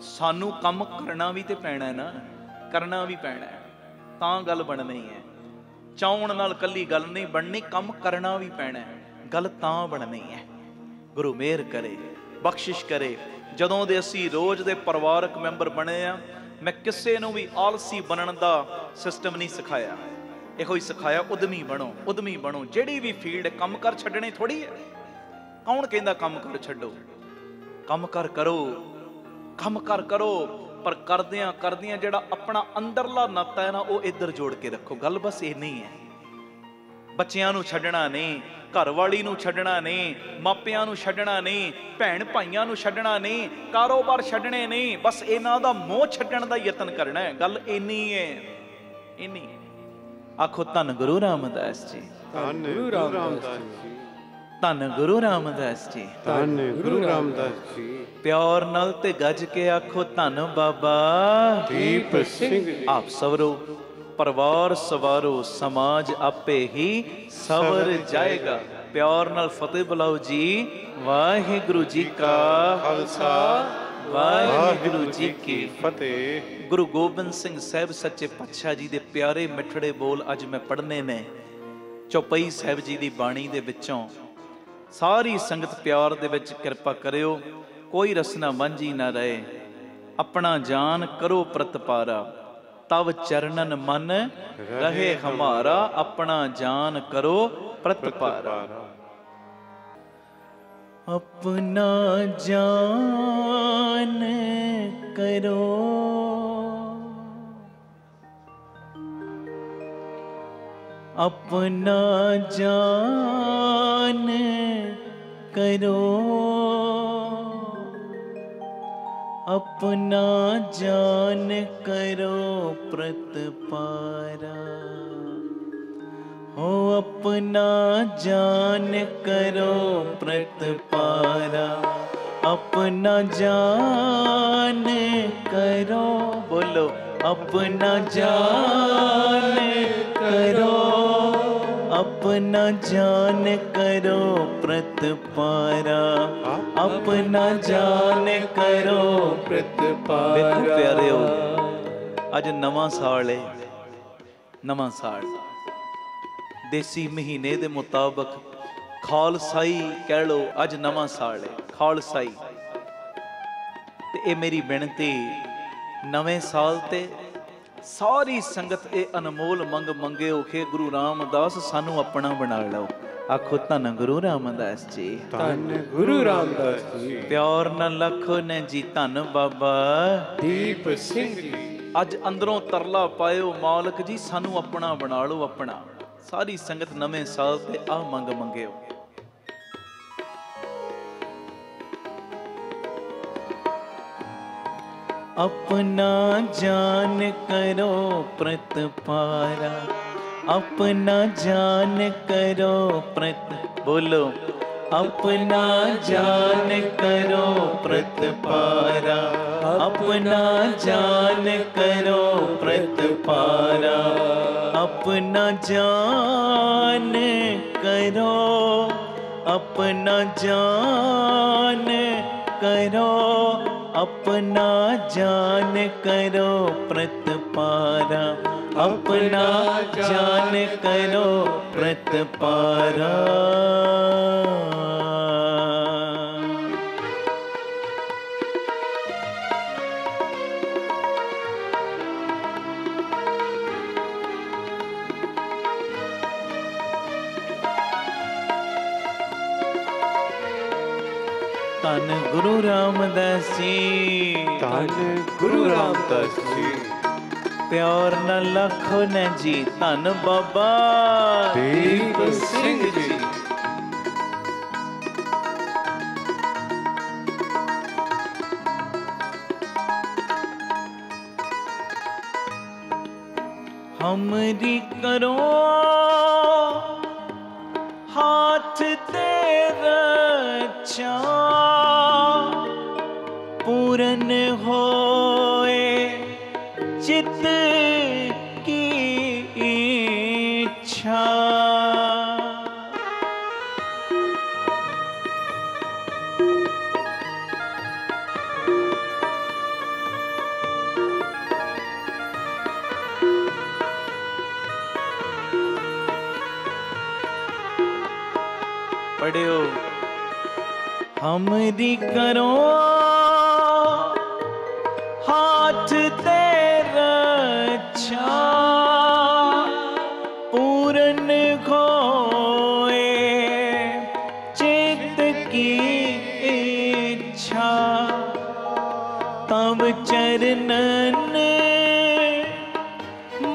ਸਾਨੂੰ ਕੰਮ ਕਰਨਾ ਵੀ ਤੇ ਪੈਣਾ ਨਾ, ਕਰਨਾ ਵੀ ਪੈਣਾ ਤਾਂ ਗੱਲ ਬਣਨੀ ਹੈ। ਚਾਹਣ ਨਾਲ ਕੱਲੀ ਗੱਲ ਨਹੀਂ ਬਣਨੀ, ਕੰਮ ਕਰਨਾ ਵੀ ਪੈਣਾ, ਗੱਲ ਤਾਂ ਬਣਨੀ ਹੈ। ਗੁਰੂ ਮਿਹਰ ਕਰੇ, ਬਖਸ਼ਿਸ਼ ਕਰੇ। ਜਦੋਂ ਦੇ ਅਸੀਂ ਰੋਜ਼ ਦੇ ਪਰਿਵਾਰਕ ਮੈਂਬਰ ਬਣੇ ਆ, ਮੈਂ ਕਿਸੇ ਨੂੰ ਵੀ ਆਲਸੀ ਬਣਨ ਦਾ ਸਿਸਟਮ ਨਹੀਂ ਸਿਖਾਇਆ। ਇਹੋ ਹੀ ਸਿਖਾਇਆ, ਉਦਮੀ ਬਣੋ, ਉਦਮੀ ਬਣੋ। ਜਿਹੜੀ ਵੀ ਫੀਲਡ, ਕੰਮ ਕਰ ਛੱਡਣੇ ਥੋੜੀ ਹੈ। ਕੌਣ ਕਹਿੰਦਾ ਕੰਮ ਕਰ ਛੱਡੋ? ਕੰਮ ਕਰ ਕਰੋ, ਕੰਮ ਕਰ ਕਰੋ, ਪਰ ਕਰਦਿਆਂ ਕਰਦਿਆਂ ਜਿਹੜਾ ਆਪਣਾ ਅੰਦਰਲਾ ਨਾਤਾ ਹੈ ਨਾ, ਉਹ ਇੱਧਰ ਜੋੜ ਕੇ ਰੱਖੋ। ਗੱਲ ਬਸ ਇਹ ਨਹੀਂ ਹੈ। ਬੱਚਿਆਂ ਨੂੰ ਛੱਡਣਾ ਨਹੀਂ, ਘਰ ਵਾਲੀ ਨੂੰ ਛੱਡਣਾ ਨਹੀਂ, ਮਾਪਿਆਂ ਨੂੰ ਛੱਡਣਾ ਨਹੀਂ, ਭੈਣ ਭਾਈਆਂ ਨੂੰ ਛੱਡਣਾ ਨਹੀਂ, ਕਾਰੋਬਾਰ ਛੱਡਣੇ ਨਹੀਂ, ਬਸ ਇਹਨਾਂ ਦਾ ਮੋਹ ਛੱਡਣ ਦਾ ਯਤਨ ਕਰਨਾ ਹੈ। ਗੱਲ ਇੰਨੀ ਹੈ, ਇੰਨੀ। ਆਖੋ ਧੰਨ ਗੁਰੂ ਰਾਮਦਾਸ ਜੀ, ਧੰਨ ਗੁਰੂ ਰਾਮਦਾਸ ਜੀ, ਧੰਨ ਗੁਰੂ ਰਾਮਦਾਸ ਜੀ, ਧੰਨ ਗੁਰੂ ਰਾਮਦਾਸ ਜੀ। ਪਿਆਰ ਨਾਲ ਤੇ ਗੱਜ ਕੇ ਆਖੋ ਧੰਨ ਬਾਬਾ ਦੀਪ ਸਿੰਘ ਜੀ। ਆਪ ਸਵਰੋ, ਪਰਿਵਾਰ ਸਵਾਰੋ, ਸਮਾਜ ਆਪੇ ਹੀ ਸਵਰ ਜਾਏਗਾ। ਪਿਆਰ ਨਾਲ ਫਤਿਹ ਬੁਲਾਓ ਜੀ। ਵਾਹਿਗੁਰੂ ਜੀ ਕਾ ਖਾਲਸਾ, ਵਾਹਿਗੁਰੂ ਜੀ ਕੀ ਫਤਿਹ। ਗੁਰੂ ਗੋਬਿੰਦ ਸਿੰਘ ਸਾਹਿਬ ਸੱਚੇ ਪਾਤਸ਼ਾਹ ਜੀ ਦੇ ਪਿਆਰੇ ਮਿੱਠੜੇ ਬੋਲ ਅੱਜ ਮੈਂ ਪੜ੍ਹਨੇ ਨੇ ਚੌਪਈ ਸਾਹਿਬ ਜੀ ਦੀ ਬਾਣੀ ਦੇ ਵਿੱਚੋਂ। ਸਾਰੀ ਸੰਗਤ ਪਿਆਰ ਦੇ ਵਿੱਚ ਕਿਰਪਾ ਕਰਿਓ, ਕੋਈ ਰਸਨਾ ਵਾਂਝੀ ਨਾ ਰਹੇ। ਆਪਣਾ ਜਾਨ ਕਰੋ ਪ੍ਰਤਪਾਰਾ, ਤਵ ਚਰਨਨ ਮਨ ਰਹੇ ਹਮਾਰਾ। ਆਪਣਾ ਜਾਨ ਕਰੋ ਪ੍ਰਤਪਾਰਾ। ਆਪਣਾ ਜਾਨ ਕਰੋ, अपना जान करो, अपना जान करो प्रतपारा। हो अपना जान करो प्रतपारा, अपना जान करो, बोलो अपना जान करो, अपना जान करो प्रतपारा, अपना जान करो प्रतपारा। देखो प्यारेओ, अज नवां साल है, नवां साल देसी महीने दे मुताबिक खालसाई कह लो। अज नवां साल है खालसाई, ते ये मेरी बेनती नवें साल ते सारी संगत ये अनमोल मंग मंगिओ कि गुरु रामदास सानू अपना बना लो। आखो धन गुरु रामदास जी, धन गुरु रामदास जी। प्यार न लखो ने जी धन बाबा दीप सिंह जी। अज अंदरों तरला पायो मालक जी सानू अपना बना लो, अपना। सारी संगत नवें साल ते आ मंग मंगिओ। अपना जान करो प्रतपारा, अपना जान करो प्रत, बोलो अपना जान करो प्रतपारा, अपना जान करो प्रतपारा, अपना जान करो, अपना जान करो, अपना जान करो प्रतपारा, अपना जान करो प्रतपारा। धन गुरु रामदास जी, धन गुरु रामदास जी। प्यार न लखो न जी धन बाबा दीप सिंह जी। हमरी करो हाथ तेरा रक्षा, पूरन होए चित की हमरी करो हाथ ते रक्षा, पूरन खोए चित की इच्छा, तब चरणन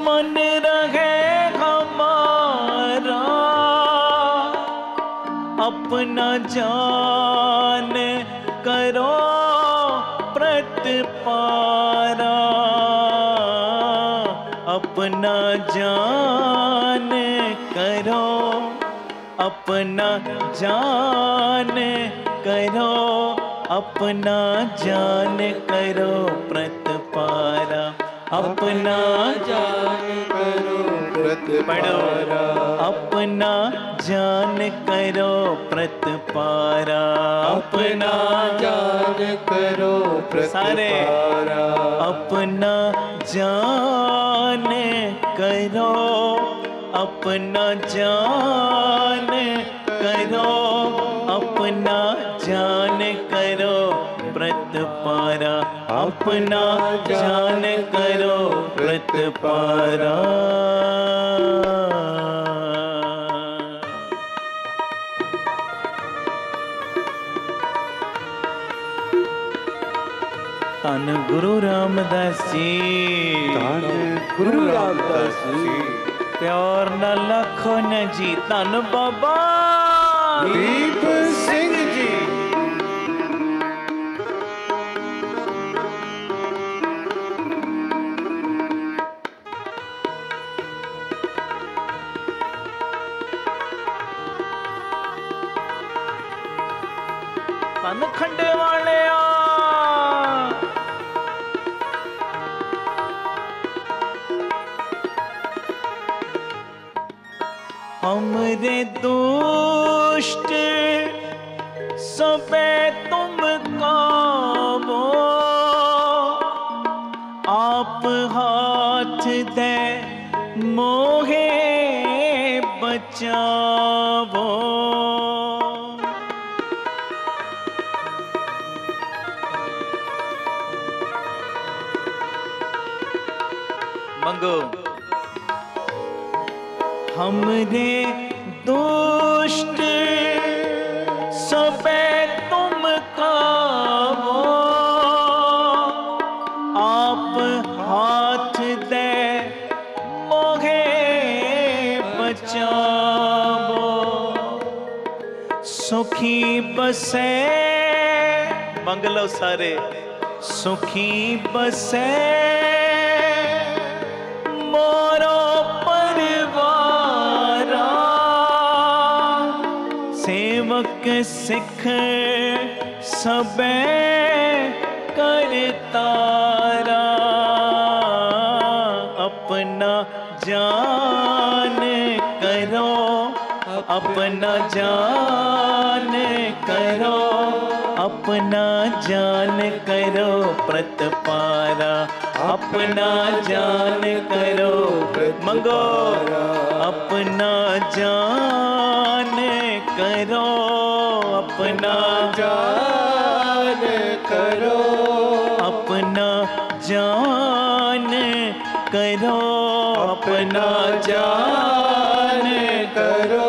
मन रहे हमारा, अपना जान करो प्रतिपारा, अपना जान करो, अपना जान करो, अपना जान करो प्रतिपारा, अपना जान करो प्रतिपारा, अपना जान करो प्रतिपारा, अपना जान करो प्रतिपारा, अपना जान करो, अपना जान करो, अपना जान करो प्रतिपारा, अपना जान करो प्रतिपारा। धन गुरु रामदास जी, धन गुरु रामदास जी, प्यार न लखन जी, धन बाबा दीप सिंह जी। धन खंडे वाले हमरे दुष्ट सबे तुम कावो, आप हाथ दे मोहे बचावो। मंगो हमरे दुष्ट सबे तुम कावो, आप हाथ दे मोहे बचावो। सुखी बसे मंगलो सारे, सुखी बसे मोरो परिवारा, सेवक सिख सबे करतारा, अपना जान करो, अपना जान करो, अपना जान करो प्रतिपारा, अपना जान करो मंगो, अपना जान करो, अपना जान करो, अपना जान करो, अपना जान करो,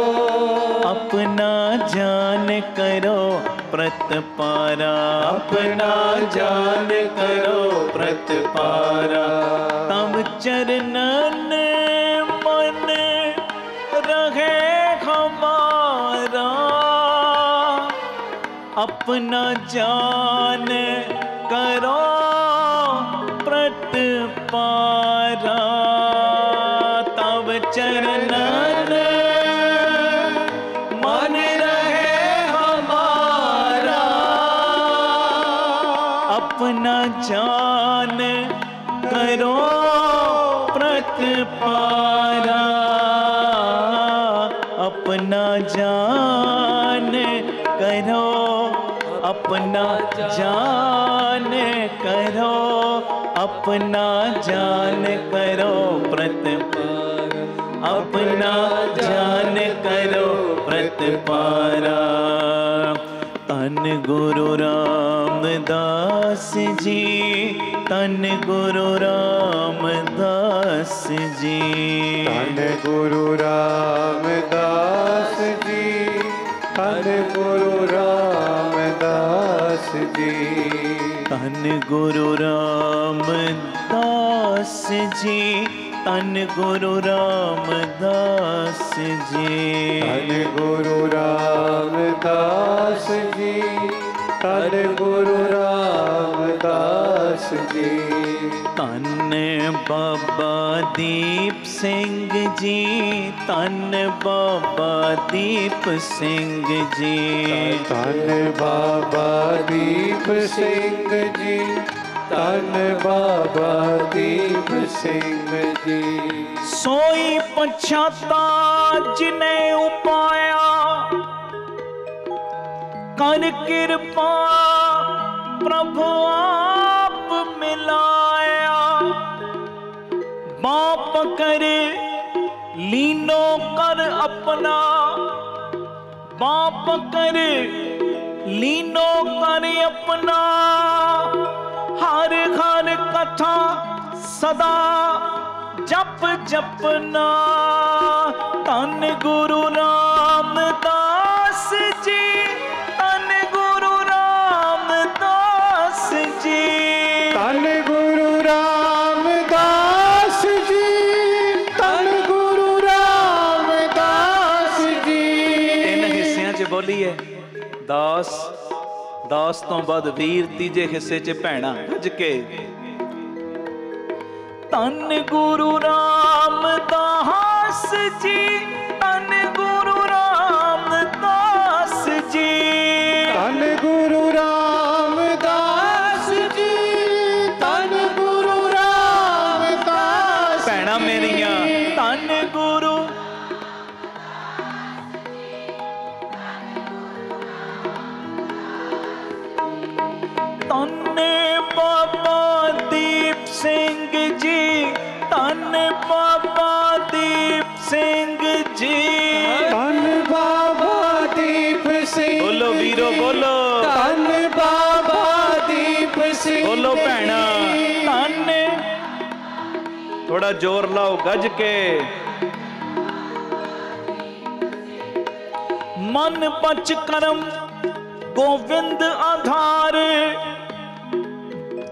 अपना जान करो प्रतिपारा, अपना जान करो प्रतिपारा। तब चरणन मन रहे हमारा, अपना जान करो प्रतिपारा। तब चरणन मन रहे हमारा, अपना जान करो प्रतिपारा, अपना जान करो, अपना जान करो, अपना जान करो प्रतिपारा, अपना जान करो प्रतिपारा। धन गुरु रामदास जी, धन गुरु रामदास जी, धन गुरु रामदास जी, धन गुरु रामदास जी, धन गुरु रामदास जी, धन गुरु रामदास जी, धन गुरु रामदास जी, धन गुरु रामदास जी, धन बाबा दीप सिंह जी, धन बाबा दीप सिंह जी, धन बाबा दीप सिंह जी, धन बाबा दीप सिंह जी। सोई पछाता जिने उपाया, कर कृपा प्रभु आप मिलाया। बाप करे लीनो कर अपना, बाप करे लीनो कर अपना। हर हर कथा सदा जप जपना। धन गुरु रामदास जी, धन गुरु रामदास जी, धन गुरु रामदास जी, धन गुरु रामदास जी। इन हिस्सियां च बोली है दास, दास तो बाद वीर, तीजे हिस्से च भैणा भज के। धन गुरु रामदास जी, धन गुरु रामदास जी, धन गुरु रामदास जी, धन गुरु रामदास। भैणा मेरिया धन गुरु धन बाबा दीप सिंह जी, धन बाबा दीप सिंह जी। धन बाबा दीप सिंह। बोलो वीरो बोलो। धन बाबा दीप सिंह। बोलो भैणा धन। थोड़ा जोर लाओ गज के। मन बच करम गोविंद आधार,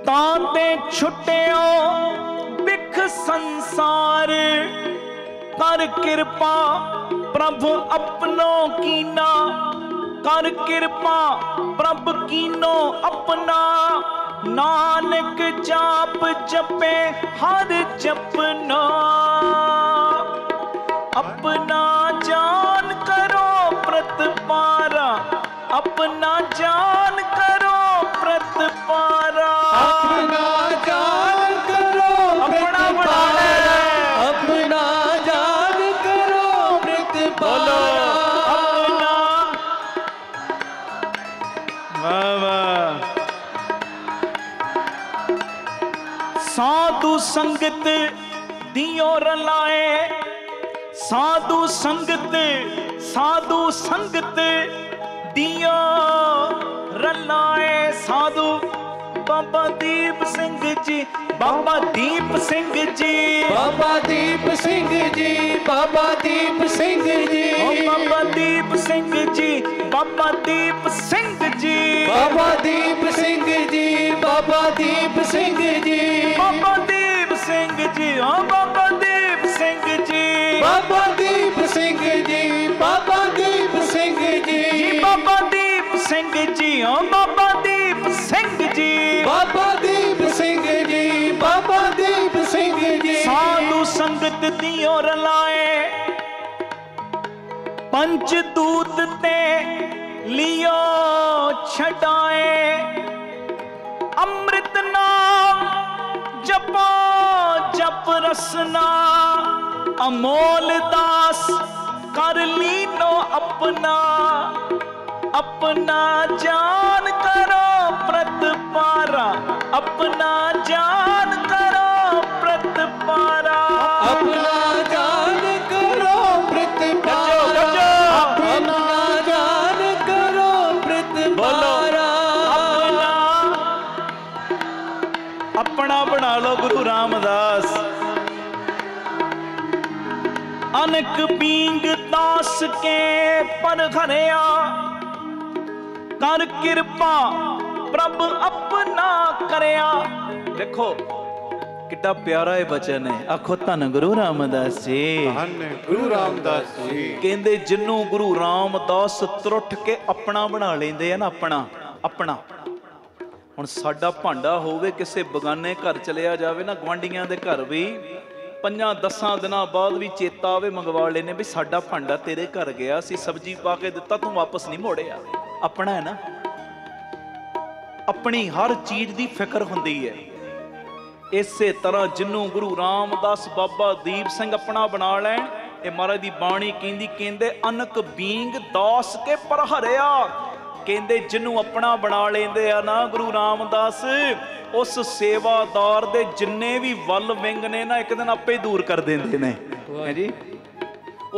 ताते छुट्टियो बिख संसार। कर कृपा प्रभु अपनों कीना, कर कृपा प्रभ कीनो अपना। नानक जाप जपे हर जपना, अपना जान करो प्रतपारा, अपना जान करो प्रतपारा। अपना जान करो अपना प्रतपारा, अपना जान करो प्रतपारा। अपना वाह वाह। साधु संगत दियो रलाए, साधु संगत, साधु संगत दियो रलाए। साधु बाबा दीप सिंह जी, बाबा दीप सिंह जी, बाबा दीप सिंह जी, बाबा दीप सिंह जी, ओ बाबा दीप सिंह जी, बाबा दीप सिंह जी, बाबा दीप सिंह जी, बाबा दीप सिंह जी, बाबा दीप सिंह जी, ओ बाबा दीप सिंह जी, बाबा दीप सिंह जी, बाबा दीप सिंह जी, बाबा दीप सिंह जी, ओ बाबा दीप सिंह जी, बाबा दीप सिंह जी, बाबा दीप सिंह जी। साधु संगत दियो रलाए, पंचदूत ते लियो छटाए। अमृत नाम जपो जप रसना, अमोल दास कर लीनो अपना। अपना जान करो प्रतपारा, अपना जान करो प्रतपारा। अपना जान करो प्रतपारा, अपना जान करो प्रतपारा। बारा। अपना बना लो गुरु रामदास। अनक बींग दास के पर घरिया, कर किरपा प्रभ अपना करया। देखो कितना प्यारा है बचन है। आखो धन गुरु रामदास जी, धन गुरु रामदास जी। कहते जिन्नू गुरु रामदास त्रुट के अपना बना लेंदे है ना, अपना अपना। हुण साडा भांडा होवे किसे बगाने घर चलिया जावे ना, गुआंढियां दे घर भी 5-10 दिनां बाद भी चेता आवे, मंगवा लेने भी साडा भांडा तेरे घर गया सी, सब्जी पा के दिता तू वापस नहीं मोड़िया। अपना है ना, अपनी हर चीज की फिक्र हुंदी है। इसे तरह जिन्नू गुरु रामदास बाबा दीप सिंह अपना बना लैन, ये महाराज दी बाणी कहंदी, कहंदे अनक बींग दास के पर हरिया। कहंदे जिन्नू अपना बना लेंदे आ ना गुरु रामदास, उस सेवादार दे जिन्ने भी वल विंग ने ना एक दिन आपे दूर कर देंदे ने। है जी,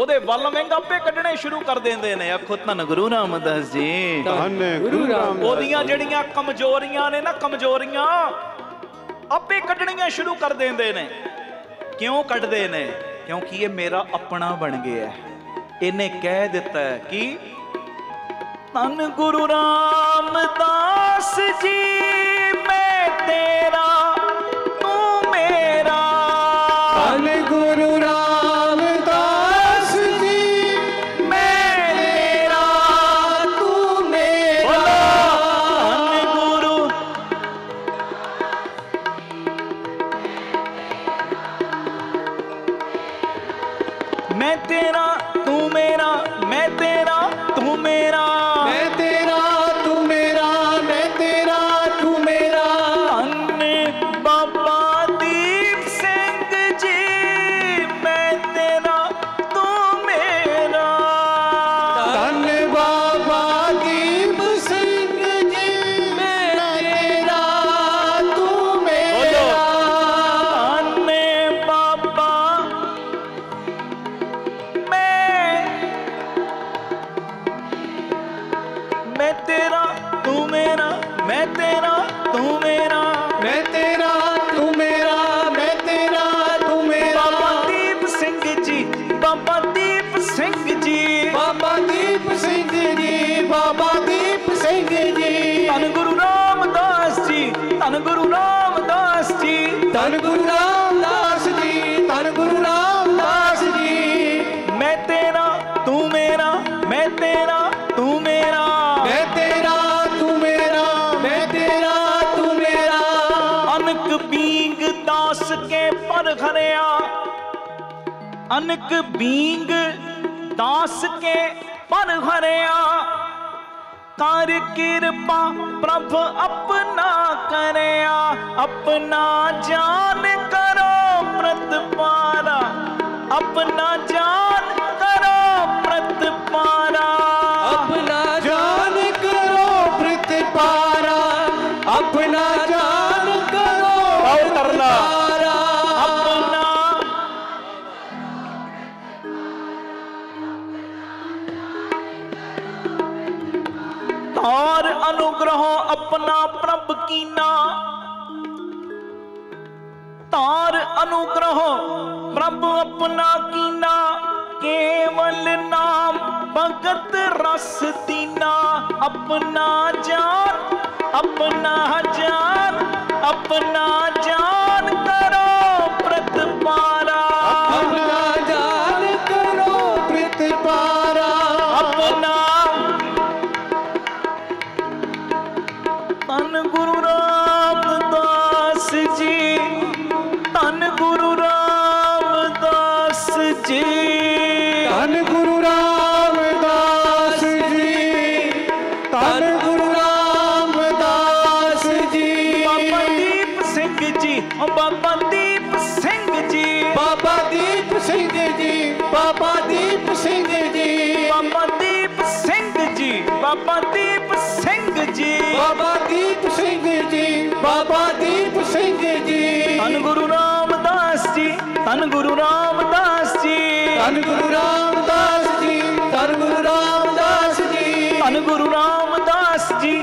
ओदे वल विंग आपे कढने शुरू कर देंदे ने। आखो धन गुरु रामदास जी, धन गुरु रामदास। ओदियां जड़ियां कमजोरियां ने ना, कमजोरियां आपे कढनियां शुरू कर देंदे ने। क्यों कढदे ने? क्योंकि ये मेरा अपना बन गया है। इन्हें कह दिता है कि धन गुरु रामदास जी, मैं तेरा तू मेरा। धन गुरु रामदास जी, मैं तेरा तू मेरा। धन गुरु मैं तेरा तू मेरा, मैं तेरा तू मेरा। मैं तेरा तू मेरा, मैं तेरा तू मेरा। धन बाबा दीप सिंह जी, मैं तेरा तू मेरा। धन बाबा दीप सिंह जी, मैं तेरा तू मेरा। धन बाबा मैं तेरा तू मेरा, मैं तेरा तू मेरा। मैं तेरा तू मेरा, मैं तेरा तू मेरा। बाबा दीप सिंह जी, बाबा दीप सिंह जी, बाबा दीप सिंह जी, बाबा दीप सिंह जी। धन गुरु रामदास जी, धन गुरु रामदास जी, धन गुरु रामदास जी, धन गुरु रामदास जी। मैं तेरा तू मेरा, मैं तेरा तू मेरा। मैं तेरा तू मेरा, मैं तेरा तू मेरा। अनक बींग दास के पर घरिया, अनक बींग दास के पर घरिया। कर किरपा प्रभ अपना करया, अपना जान करो प्रतिपारा, अपना जान करो प्रतिपारा। अपना जान करो प्रतिपारा, अपना जान करो प्रतिपारा। अपना तार अनुग्रह अपना प्रभ कीना, तार अनुग्रह प्रभ अपना कीना। केवल नाम भगत रस दीना, अपना जान, अपना जान, अपना जान करो प्रतिपारा। अपना जान करो प्रतिपारा। अपना धन गुरु रामदास जी, धन गुरु रामदास जी। धन गुरु रामदास जी, धन गुरु रामदास जी। बाबा दीप सिंह जी, ओ बाबा दीप सिंह जी, बाबा दीप सिंह जी, बाबा दीप सिंह जी। बाबा दीप सिंह जी, बाबा दीप सिंह जी, बाबा दीप सिंह जी, बाबा दीप सिंह जी। धन गुरु रामदास जी, धन गुरु रामदास जी, धन गुरु रामदास जी, धन गुरु रामदास जी। धन गुरु रामदास जी।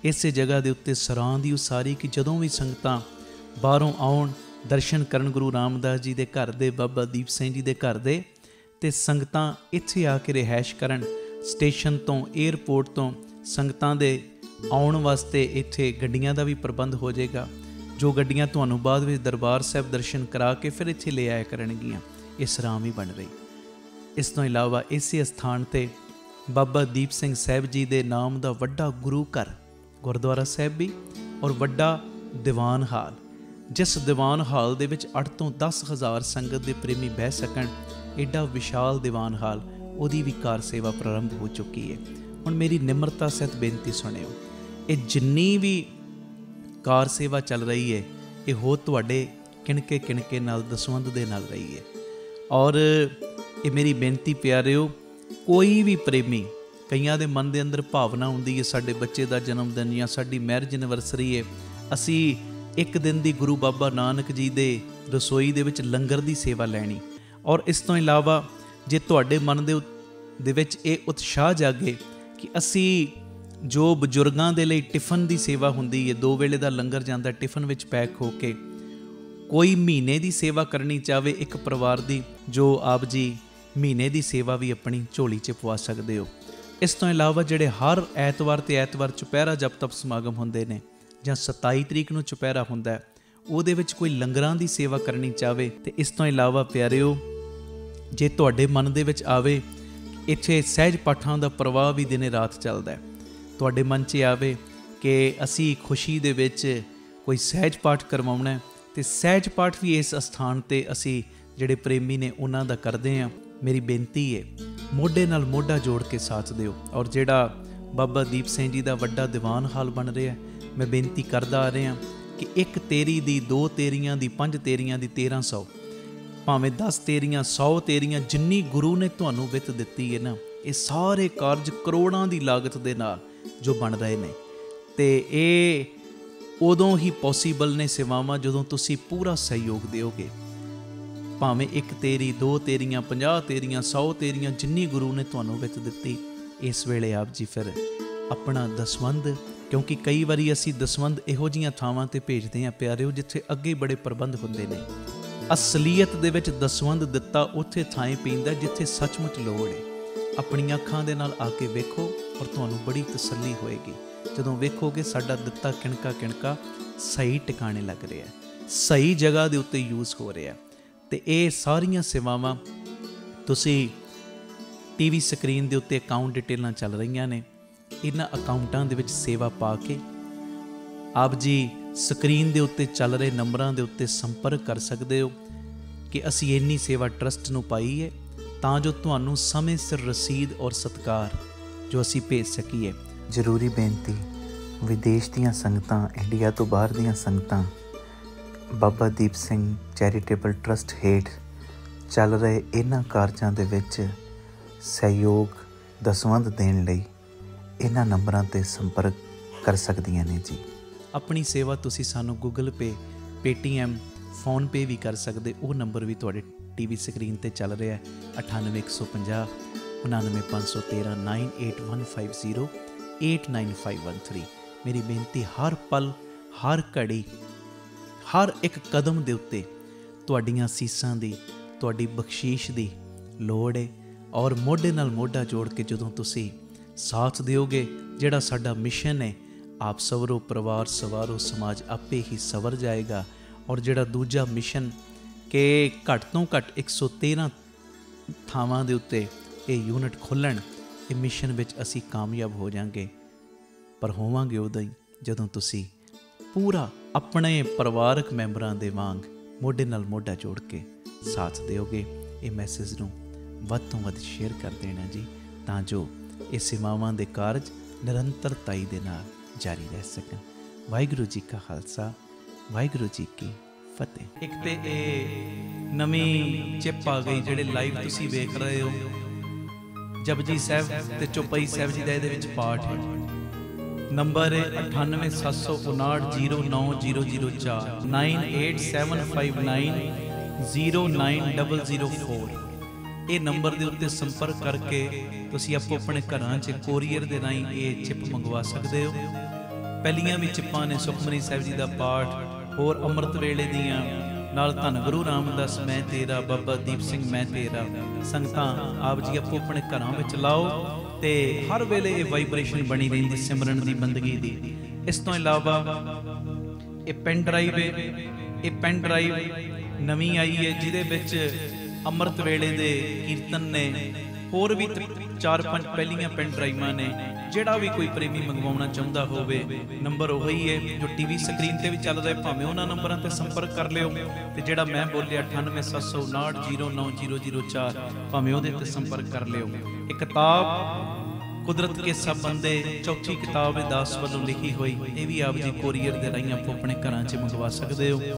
ਇਸੇ ਜਗ੍ਹਾ ਦੇ ਉੱਤੇ ਸਰਾਂ ਦੀ ਉਸਾਰੀ ਕਿ ਜਦੋਂ ਵੀ ਸੰਗਤਾਂ ਬਾਹਰੋਂ ਆਉਣ ਦਰਸ਼ਨ ਕਰਨ ਗੁਰੂ ਰਾਮਦਾਸ ਜੀ ਦੇ ਘਰ ਦੇ, ਬਾਬਾ ਦੀਪ ਸਿੰਘ ਜੀ ਦੇ ਘਰ ਦੇ, ਅਤੇ ਸੰਗਤਾਂ ਇੱਥੇ ਆ ਕੇ ਰਿਹਾਇਸ਼ ਕਰਨ। ਸਟੇਸ਼ਨ ਤੋਂ, ਏਅਰਪੋਰਟ ਤੋਂ ਸੰਗਤਾਂ ਦੇ ਆਉਣ ਵਾਸਤੇ ਇੱਥੇ ਗੱਡੀਆਂ ਦਾ ਵੀ ਪ੍ਰਬੰਧ ਹੋ ਜਾਏਗਾ, ਜੋ ਗੱਡੀਆਂ ਤੁਹਾਨੂੰ ਬਾਅਦ ਵਿੱਚ ਦਰਬਾਰ ਸਾਹਿਬ ਦਰਸ਼ਨ ਕਰਾ ਕੇ ਫਿਰ ਇੱਥੇ ਲੈ ਆਇਆ ਕਰਨਗੀਆਂ। ਇਹ ਸਰਾਂ ਵੀ ਬਣ ਰਹੀ। ਇਸ ਤੋਂ ਇਲਾਵਾ ਇਸੇ ਅਸਥਾਨ 'ਤੇ ਬਾਬਾ ਦੀਪ ਸਿੰਘ ਸਾਹਿਬ ਜੀ ਦੇ ਨਾਮ ਦਾ ਵੱਡਾ ਗੁਰੂ ਘਰ, ਗੁਰਦੁਆਰਾ ਸਾਹਿਬ ਵੀ, ਔਰ ਵੱਡਾ ਦੀਵਾਨ ਹਾਲ, ਜਿਸ ਦੀਵਾਨ ਹਾਲ ਦੇ ਵਿੱਚ 8 ਤੋਂ 10,000 ਸੰਗਤ ਦੇ ਪ੍ਰੇਮੀ ਬਹਿ ਸਕਣ। ਐਡਾ ਵਿਸ਼ਾਲ ਦੀਵਾਨ ਹਾਲ, ਉਹਦੀ ਵੀ ਕਾਰ ਸੇਵਾ ਪ੍ਰਾਰੰਭ ਹੋ ਚੁੱਕੀ ਹੈ। ਹੁਣ ਮੇਰੀ ਨਿਮਰਤਾ ਸਹਿਤ ਬੇਨਤੀ ਸੁਣਿਓ, ਇਹ ਜਿੰਨੀ ਵੀ ਕਾਰ ਸੇਵਾ ਚੱਲ ਰਹੀ ਹੈ, ਇਹ ਹੋ ਤੁਹਾਡੇ ਕਿਣਕੇ ਨਾਲ, ਦਸਵੰਧ ਦੇ ਨਾਲ ਰਹੀ ਹੈ। ਔਰ ਇਹ ਮੇਰੀ ਬੇਨਤੀ ਪਿਆਰਿਓ, ਕੋਈ ਵੀ ਪ੍ਰੇਮੀ, ਕਈਆਂ ਦੇ ਮਨ ਦੇ ਅੰਦਰ ਭਾਵਨਾ ਹੁੰਦੀ ਹੈ ਸਾਡੇ ਬੱਚੇ ਦਾ ਜਨਮ ਦਿਨ ਜਾਂ ਸਾਡੀ ਮੈਰਿਜ ਐਨਵਰਸਰੀ ਹੈ, ਅਸੀਂ ਇੱਕ ਦਿਨ ਦੀ ਗੁਰੂ ਬਾਬਾ ਨਾਨਕ ਜੀ ਦੇ ਰਸੋਈ ਦੇ ਵਿੱਚ ਲੰਗਰ ਦੀ ਸੇਵਾ ਲੈਣੀ। ਔਰ ਇਸ ਤੋਂ ਇਲਾਵਾ ਜੇ ਤੁਹਾਡੇ ਮਨ ਦੇ ਵਿੱਚ ਇਹ ਉਤਸ਼ਾਹ ਜਾਗੇ ਕਿ ਅਸੀਂ ਜੋ ਬਜ਼ੁਰਗਾਂ ਦੇ ਲਈ ਟਿਫਨ ਦੀ ਸੇਵਾ ਹੁੰਦੀ ਹੈ, 2 ਵੇਲੇ ਦਾ ਲੰਗਰ ਜਾਂਦਾ ਟਿਫਨ ਵਿੱਚ ਪੈਕ ਹੋ ਕੇ, ਕੋਈ ਮਹੀਨੇ ਦੀ ਸੇਵਾ ਕਰਨੀ ਚਾਹਵੇ ਇੱਕ ਪਰਿਵਾਰ ਦੀ, ਜੋ ਆਪ ਜੀ ਮਹੀਨੇ ਦੀ ਸੇਵਾ ਵੀ ਆਪਣੀ ਝੋਲੀ 'ਚ ਪਵਾ ਸਕਦੇ ਹੋ। ਇਸ ਤੋਂ ਇਲਾਵਾ ਜਿਹੜੇ ਹਰ ਐਤਵਾਰ ਤੇ ਐਤਵਾਰ ਚੁਪਹਿਰਾ ਜਪ ਤਪ ਸਮਾਗਮ ਹੁੰਦੇ ਨੇ, ਜਾਂ 27 ਤਰੀਕ ਨੂੰ ਚੁਪਹਿਰਾ ਹੁੰਦਾ, ਉਹਦੇ ਵਿੱਚ ਕੋਈ ਲੰਗਰਾਂ ਦੀ ਸੇਵਾ ਕਰਨੀ ਚਾਹਵੇ। ਤੇ ਇਸ ਤੋਂ ਇਲਾਵਾ ਪਿਆਰਿਓ, ਜੇ ਤੁਹਾਡੇ ਮਨ ਦੇ ਵਿੱਚ ਆਵੇ ਇੱਥੇ ਸਹਿਜ ਪਾਠਾਂ ਦਾ ਪ੍ਰਵਾਹ ਵੀ ਦਿਨੇ ਰਾਤ ਚੱਲਦਾ, ਤੁਹਾਡੇ ਮਨ 'ਚ ਆਵੇ ਕਿ ਅਸੀਂ ਖੁਸ਼ੀ ਦੇ ਵਿੱਚ ਕੋਈ ਸਹਿਜ ਪਾਠ ਕਰਵਾਉਣਾ, ਤੇ ਸਹਿਜ ਪਾਠ ਵੀ ਇਸ ਅਸਥਾਨ 'ਤੇ ਅਸੀਂ ਜਿਹੜੇ ਪ੍ਰੇਮੀ ਨੇ ਉਹਨਾਂ ਦਾ ਕਰਦੇ ਹਾਂ। ਮੇਰੀ ਬੇਨਤੀ ਹੈ, ਮੋਢੇ ਨਾਲ ਮੋਢਾ ਜੋੜ ਕੇ ਸਾਥ ਦਿਓ। ਔਰ ਜਿਹੜਾ ਬਾਬਾ ਦੀਪ ਸਿੰਘ ਜੀ ਦਾ ਵੱਡਾ ਦੀਵਾਨ ਹਾਲ ਬਣ ਰਿਹਾ, ਮੈਂ ਬੇਨਤੀ ਕਰਦਾ ਆ ਰਿਹਾ ਕਿ 1 ਤੇਰੀ ਦੀ, 2 ਤੇਰੀਆਂ ਦੀ, 5 ਤੇਰੀਆਂ ਦੀ, 1300, ਭਾਵੇਂ 10 ਤੇਰੀਆਂ, 100 ਤੇਰੀਆਂ, ਜਿੰਨੀ ਗੁਰੂ ਨੇ ਤੁਹਾਨੂੰ ਵਿੱਤ ਦਿੱਤੀ ਹੈ ਨਾ, ਇਹ ਸਾਰੇ ਕਾਰਜ ਕਰੋੜਾਂ ਦੀ ਲਾਗਤ ਦੇ ਨਾਲ ਜੋ ਬਣ ਰਹੇ ਨੇ, ਤੇ ਇਹ ਉਦੋਂ ਹੀ ਪੋਸੀਬਲ ਨੇ ਸੇਵਾਵਾਂ ਜਦੋਂ ਤੁਸੀਂ ਪੂਰਾ ਸਹਿਯੋਗ ਦਿਓਗੇ। ਭਾਵੇਂ 1 ਤੇਰੀ, 2 ਤੇਰੀਆਂ, 50 ਤੇਰੀਆਂ, 100 ਤੇਰੀਆਂ, ਜਿੰਨੀ ਗੁਰੂ ਨੇ ਤੁਹਾਨੂੰ ਵਿੱਤ ਦਿੱਤੀ, ਇਸ ਵੇਲੇ ਆਪ ਜੀ ਫਿਰ ਆਪਣਾ ਦਸਵੰਧ, ਕਿਉਂਕਿ ਕਈ ਵਾਰੀ ਅਸੀਂ ਦਸਵੰਧ ਇਹੋ ਜਿਹੀਆਂ ਥਾਵਾਂ 'ਤੇ ਭੇਜਦੇ ਹਾਂ ਪਿਆਰਿਓ ਜਿੱਥੇ ਅੱਗੇ ਬੜੇ ਪ੍ਰਬੰਧ ਹੁੰਦੇ ਨੇ। ਅਸਲੀਅਤ ਦੇ ਵਿੱਚ ਦਸਵੰਧ ਦਿੱਤਾ ਉੱਥੇ ਥਾਂ ਪੈਂਦਾ ਜਿੱਥੇ ਸੱਚਮੁੱਚ ਲੋੜ ਹੈ। ਆਪਣੀਆਂ ਅੱਖਾਂ ਦੇ ਨਾਲ ਆ ਕੇ ਵੇਖੋ ਔਰ ਤੁਹਾਨੂੰ ਬੜੀ ਤਸੱਲੀ ਹੋਏਗੀ ਜਦੋਂ ਵੇਖੋਗੇ ਸਾਡਾ ਦਿੱਤਾ ਕਿਣਕਾ ਸਹੀ ਟਿਕਾਣੇ ਲੱਗ ਰਿਹਾ, ਸਹੀ ਜਗ੍ਹਾ ਦੇ ਉੱਤੇ ਯੂਜ਼ ਹੋ ਰਿਹਾ। ਤੇ ਇਹ ਸਾਰੀਆਂ ਸੇਵਾਵਾਂ ਤੁਸੀਂ ਟੀਵੀ ਸਕਰੀਨ ਦੇ ਉੱਤੇ ਅਕਾਊਂਟ ਡਿਟੇਲਾਂ ਚੱਲ ਰਹੀਆਂ ਨੇ, ਇਹਨਾਂ ਅਕਾਊਂਟਾਂ ਦੇ ਵਿੱਚ ਸੇਵਾ ਪਾ ਕੇ ਆਪ ਜੀ ਸਕਰੀਨ ਦੇ ਉੱਤੇ ਚੱਲ ਰਹੇ ਨੰਬਰਾਂ ਦੇ ਉੱਤੇ ਸੰਪਰਕ ਕਰ ਸਕਦੇ ਹੋ ਕਿ ਅਸੀਂ ਇੰਨੀ ਸੇਵਾ ਟਰਸਟ ਨੂੰ ਪਾਈ ਹੈ ਤਾਂ ਜੋ ਤੁਹਾਨੂੰ ਸਮੇਂ ਸਿਰ ਰਸੀਦ ਔਰ ਸਤਿਕਾਰ ਜੋ ਅਸੀਂ ਭੇਜ ਸਕੀਏ। ਜ਼ਰੂਰੀ ਬੇਨਤੀ, ਵਿਦੇਸ਼ ਦੀਆਂ ਸੰਗਤਾਂ, ਇੰਡੀਆ ਤੋਂ ਬਾਹਰ ਦੀਆਂ ਸੰਗਤਾਂ ਬਾਬਾ ਦੀਪ ਸਿੰਘ ਚੈਰੀਟੇਬਲ ਟਰਸਟ ਹੇਠ ਚੱਲ ਰਹੇ ਇਹਨਾਂ ਕਾਰਜਾਂ ਦੇ ਵਿੱਚ ਸਹਿਯੋਗ ਦਸਵੰਧ ਦੇਣ ਲਈ ਇਹਨਾਂ ਨੰਬਰਾਂ 'ਤੇ ਸੰਪਰਕ ਕਰ ਸਕਦੀਆਂ ਨੇ ਜੀ। ਆਪਣੀ ਸੇਵਾ ਤੁਸੀਂ ਸਾਨੂੰ ਗੂਗਲ ਪੇ, ਪੇਟੀਐਮ, ਫੋਨਪੇ ਵੀ ਕਰ ਸਕਦੇ। ਉਹ ਨੰਬਰ ਵੀ ਤੁਹਾਡੇ ਟੀਵੀ ਸਕਰੀਨ 'ਤੇ ਚੱਲ ਰਿਹਾ, 98 150 99 513 98150 89513। ਮੇਰੀ ਬੇਨਤੀ, ਹਰ ਪਲ, ਹਰ ਘੜੀ, ਹਰ ਇੱਕ ਕਦਮ ਦੇ ਉੱਤੇ ਤੁਹਾਡੀਆਂ ਅਸੀਸਾਂ ਦੀ, ਤੁਹਾਡੀ ਬਖਸ਼ੀਸ਼ ਦੀ ਲੋੜ ਹੈ। ਔਰ ਮੋਢੇ ਨਾਲ ਮੋਢਾ ਜੋੜ ਕੇ ਜਦੋਂ ਤੁਸੀਂ ਸਾਥ ਦਿਓਗੇ, ਜਿਹੜਾ ਸਾਡਾ ਮਿਸ਼ਨ ਹੈ, ਆਪ ਸਵਰੋ ਪਰਿਵਾਰ ਸਵਾਰੋ ਸਮਾਜ ਆਪੇ ਹੀ ਸਵਰ ਜਾਏਗਾ। ਔਰ ਜਿਹੜਾ ਦੂਜਾ ਮਿਸ਼ਨ ਕਿ ਘੱਟ ਤੋਂ ਘੱਟ 113 ਥਾਵਾਂ ਦੇ ਉੱਤੇ ਇਹ ਯੂਨਿਟ ਖੋਲ੍ਹਣ, ਇਹ ਮਿਸ਼ਨ ਵਿੱਚ ਅਸੀਂ ਕਾਮਯਾਬ ਹੋ ਜਾਵਾਂਗੇ। ਪਰ ਹੋਵਾਂਗੇ ਉਦੋਂ ਹੀ ਜਦੋਂ ਤੁਸੀਂ ਪੂਰਾ ਆਪਣੇ ਪਰਿਵਾਰਕ ਮੈਂਬਰਾਂ ਦੇ ਵਾਂਗ ਮੋਢੇ ਨਾਲ ਮੋਢਾ ਜੋੜ ਕੇ ਸਾਥ ਦਿਓਗੇ। ਇਹ ਮੈਸੇਜ ਨੂੰ ਵੱਧ ਤੋਂ ਵੱਧ ਸ਼ੇਅਰ ਕਰ ਦੇਣਾ ਜੀ, ਤਾਂ ਜੋ ਇਹ ਸੇਵਾਵਾਂ ਦੇ ਕਾਰਜ ਨਿਰੰਤਰਤਾਈ ਦੇ ਨਾਲ ਜਾਰੀ ਰਹਿ ਸਕਣ। ਵਾਹਿਗੁਰੂ ਜੀ ਕਾ ਖਾਲਸਾ, ਵਾਹਿਗੁਰੂ ਜੀ ਕੀ ਫਤਿਹ। ਇੱਕ ਤੇ ਇਹ ਨਵੀਂ ਚਿੱਪ ਆ ਗਈ, ਜਿਹੜੇ ਲਾਈਵ ਤੁਸੀਂ ਵੇਖ ਰਹੇ ਹੋ, ਜਪਜੀ ਸਾਹਿਬ ਤੇ ਚੌਪਈ ਸਾਹਿਬ ਜੀ ਦਾ ਇਹਦੇ ਵਿੱਚ ਪਾਠ ਹੈ। ਨੰਬਰ ਹੈ 9875909004 9875909004। ਇਹ ਨੰਬਰ ਦੇ ਉੱਤੇ ਸੰਪਰਕ ਕਰਕੇ ਤੁਸੀਂ ਆਪੋ ਆਪਣੇ ਘਰਾਂ 'ਚ ਕੋਰੀਅਰ ਦੇ ਰਾਹੀਂ ਇਹ ਚਿੱਪ ਮੰਗਵਾ ਸਕਦੇ ਹੋ। ਪਹਿਲੀਆਂ ਵੀ ਚਿੱਪਾਂ ਨੇ ਸੁਖਮਨੀ ਸਾਹਿਬ ਜੀ ਦਾ ਪਾਠ, ਹੋਰ ਅੰਮ੍ਰਿਤ ਵੇਲੇ ਦੀਆਂ ਨਾਲ ਧੰਨ ਗੁਰੂ ਰਾਮਦਾਸ ਮੈਂ ਤੇਰਾ, ਬਾਬਾ ਦੀਪ ਸਿੰਘ ਮੈਂ ਤੇਰਾ। ਸੰਗਤਾਂ ਆਪ ਜੀ ਆਪੋ ਆਪਣੇ ਘਰਾਂ ਵਿੱਚ ਲਾਓ ਤੇ ਹਰ ਵੇਲੇ ਇਹ ਵਾਈਬ੍ਰੇਸ਼ਨ ਬਣੀ ਰਹਿੰਦੀ ਸਿਮਰਨ ਦੀ, ਬੰਦਗੀ ਦੀ। ਇਸ ਤੋਂ ਇਲਾਵਾ ਇਹ ਪੈਨ ਡਰਾਈਵ ਹੈ, ਇਹ ਪੈਨ ਡਰਾਈਵ ਨਵੀਂ ਆਈ ਹੈ ਜਿਹਦੇ ਵਿੱਚ ਅੰਮ੍ਰਿਤ ਵੇਲੇ ਦੇ ਕੀਰਤਨ ਨੇ, ਹੋਰ ਵੀ 4-5 ਪਹਿਲੀਆਂ ਪੈਨ ਡਰਾਈਵਾਂ ਨੇ। ਜਿਹੜਾ ਵੀ ਕੋਈ ਪ੍ਰੇਮੀ ਮੰਗਵਾਉਣਾ ਚਾਹੁੰਦਾ ਹੋਵੇ, ਨੰਬਰ ਉਹੀ ਹੈ ਜੋ ਟੀਵੀ ਸਕਰੀਨ ਤੇ ਵੀ ਚੱਲ ਰਿਹਾ, ਭਾਵੇਂ ਉਹਨਾਂ ਨੰਬਰਾਂ ਤੇ ਸੰਪਰਕ ਕਰ ਲਿਓ, ਤੇ ਜਿਹੜਾ ਮੈਂ ਬੋਲਿਆ 9875909004 ਭਾਵੇਂ ਉਹਦੇ ਤੇ ਸੰਪਰਕ ਕਰ ਲਿਓ। ਇਹ ਕਿਤਾਬ ਕੁਦਰਤ ਕੇ ਸਭ ਬੰਦੇ, ਚੌਥੀ ਕਿਤਾਬ ਹੈ ਦਾਸ ਵੱਲੋਂ ਲਿਖੀ ਹੋਈ, ਇਹ ਵੀ ਆਪ ਜੀ ਕੋਰੀਅਰ ਦੇ ਰਾਹੀਂ ਆਪੋ ਆਪਣੇ ਘਰਾਂ 'ਚ ਮੰਗਵਾ ਸਕਦੇ ਹੋ।